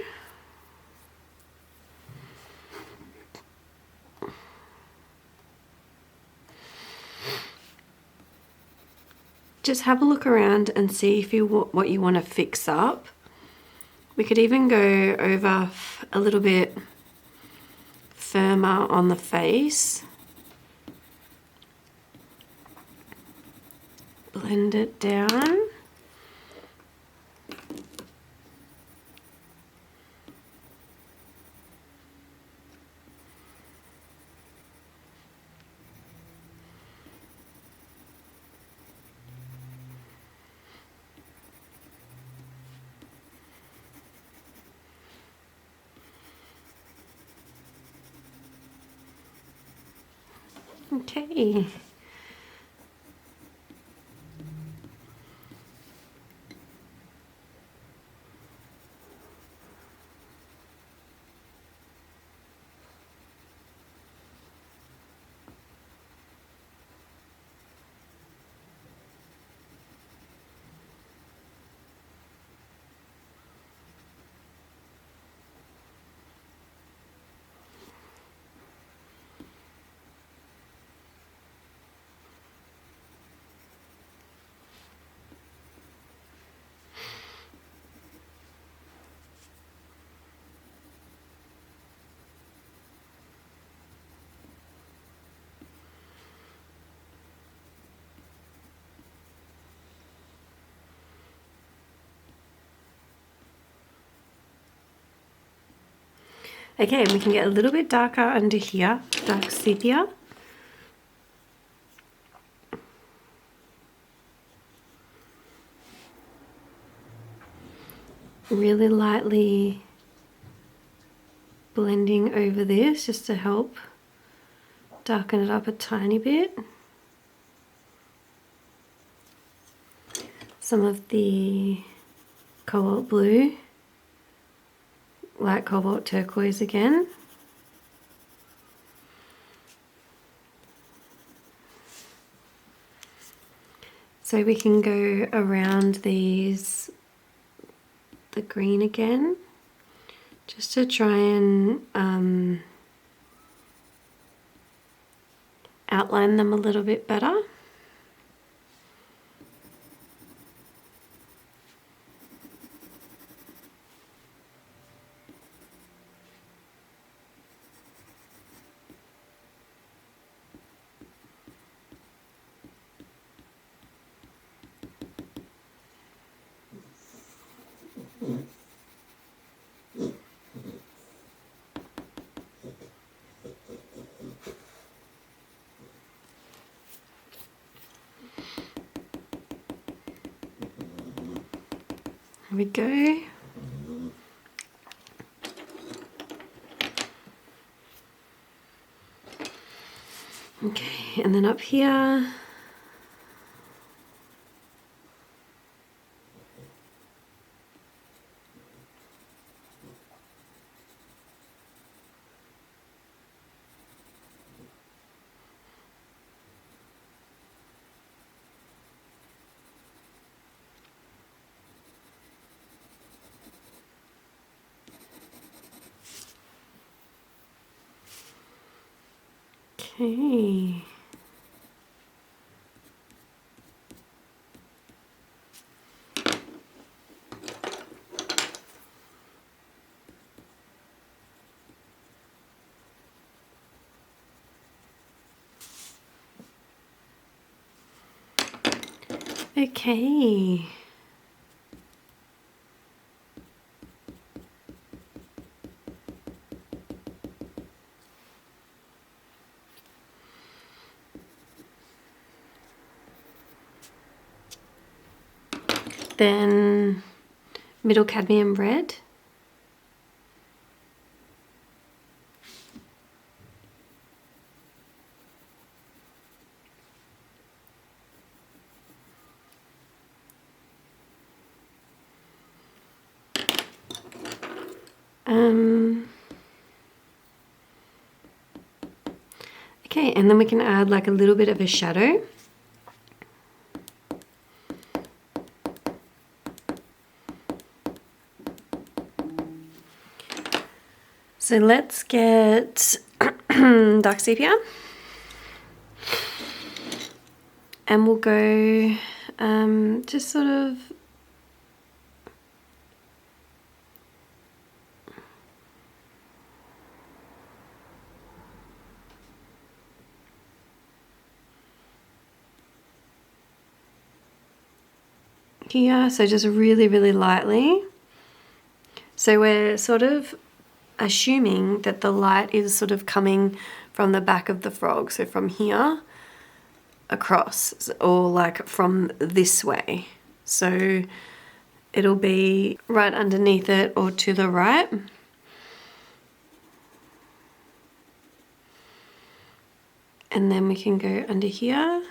just have a look around and see if what you want to fix up. We could even go over a little bit firmer on the face. Blend it down. Okay. Okay, we can get a little bit darker under here, dark sepia. Really lightly blending over this just to help darken it up a tiny bit. Some of the cobalt blue, light cobalt turquoise again. So we can go around these, the green again, just to try and outline them a little bit better. There we go. Okay, and then up here. Okay. Okay. Then middle cadmium red. Okay, and then we can add like a little bit of a shadow. So let's get dark sepia. And we'll go just sort of here, so just really, really lightly. So we're sort of assuming that the light is sort of coming from the back of the frog, so from here across, or like from this way. So it'll be right underneath it or to the right. And then we can go under here.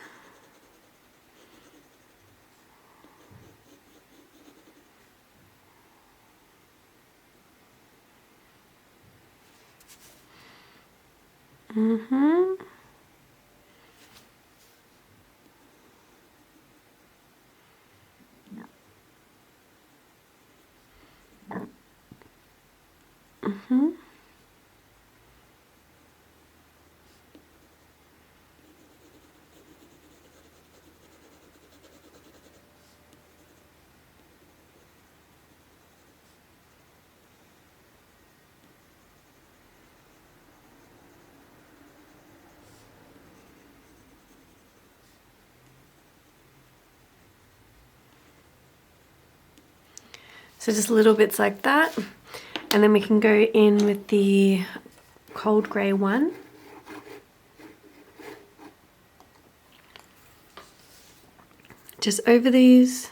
So just little bits like that. And then we can go in with the cold grey one. Just over these.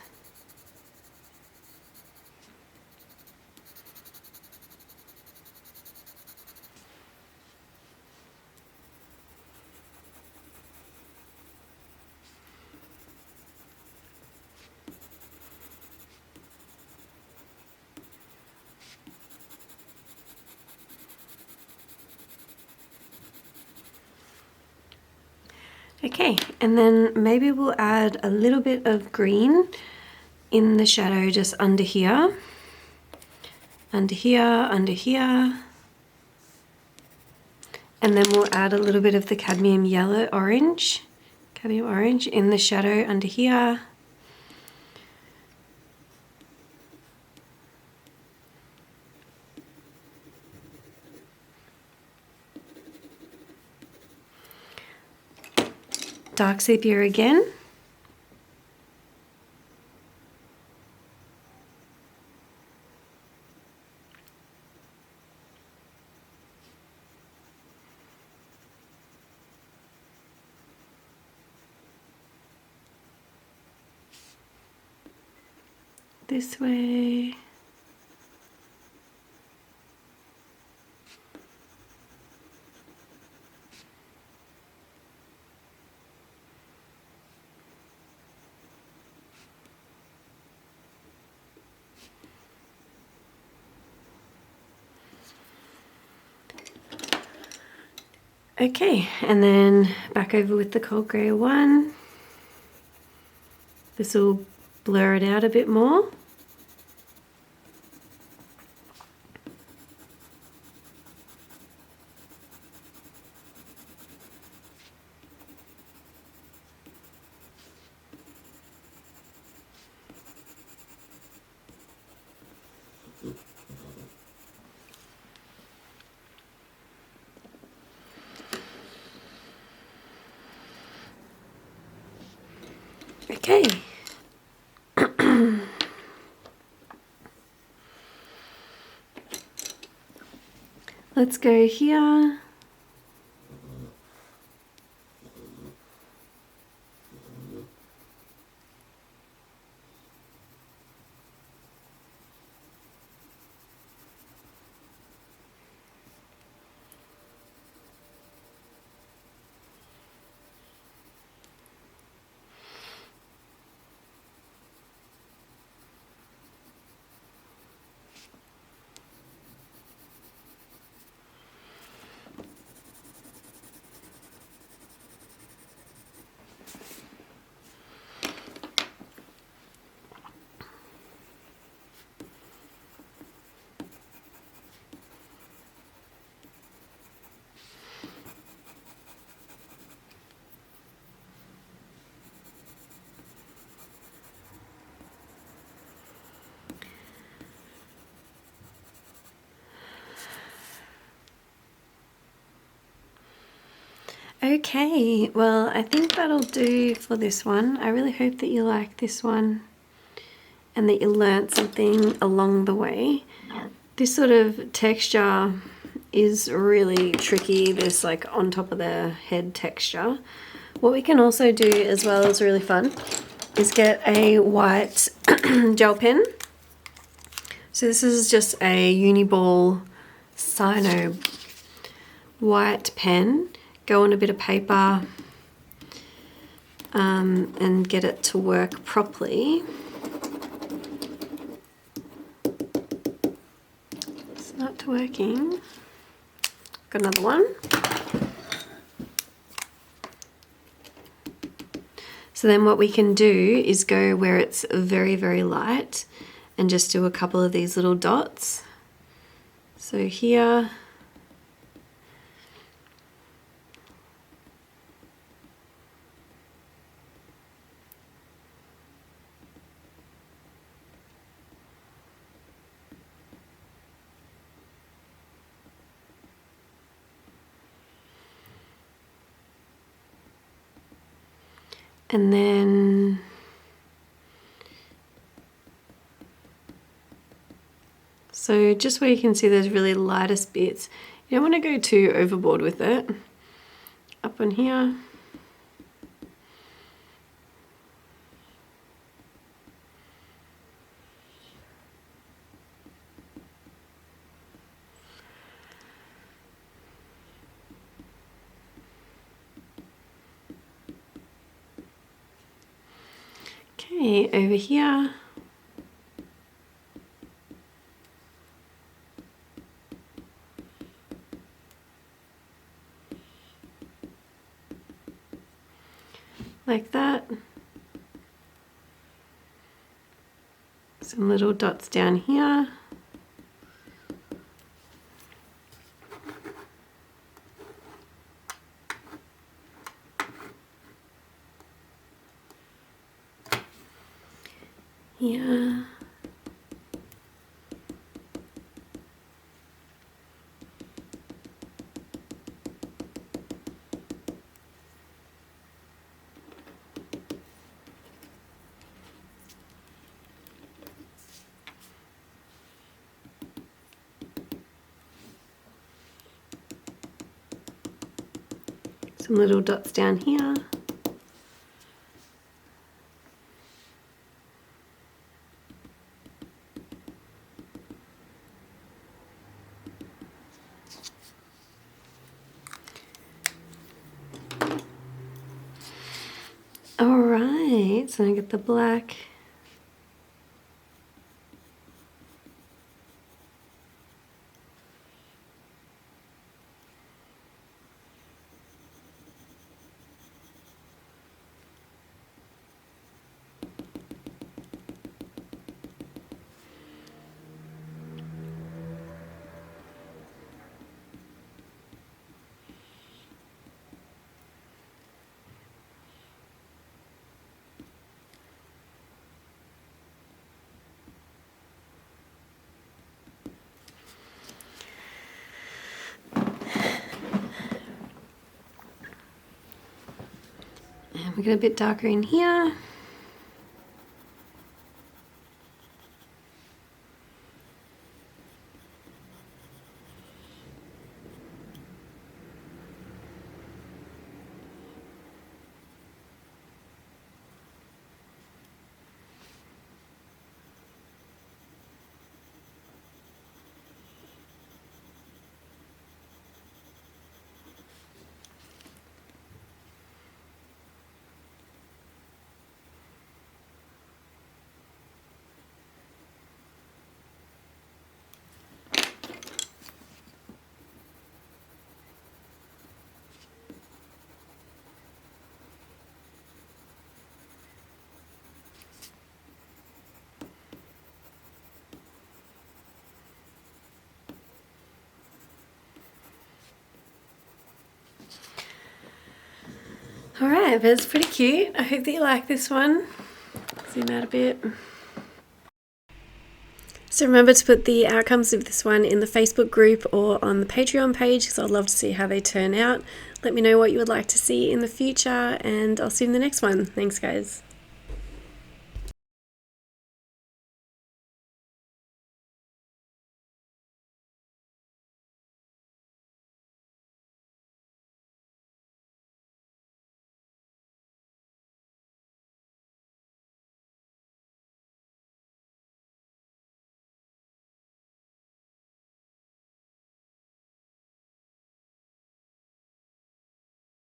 Okay, and then maybe we'll add a little bit of green in the shadow just under here, under here, under here. And then we'll add a little bit of the cadmium orange in the shadow under here. Dark sepia again. This way. Okay, and then back over with the cold grey one. This will blur it out a bit more. Okay. Let's go here. Okay, well, I think that'll do for this one. I really hope that you like this one and that you learnt something along the way. This sort of texture is really tricky, this like on top of the head texture. What we can also do as well is really fun is get a white gel pen. So this is just a Uni-Ball Sino white pen. Go on a bit of paper and get it to work properly. It's not working. Got another one. So then what we can do is go where it's very, very light and just do a couple of these little dots. So here, and then so just where you can see those really lightest bits, you don't want to go too overboard with it. Up on here. Okay, over here. Like that. Some little dots down here. Here. Some little dots down here. All right, so I get the black. And we get a bit darker in here. Alright, but it's pretty cute. I hope that you like this one. Zoom out a bit. So remember to put the outcomes of this one in the Facebook group or on the Patreon page because I'd love to see how they turn out. Let me know what you would like to see in the future, and I'll see you in the next one. Thanks, guys.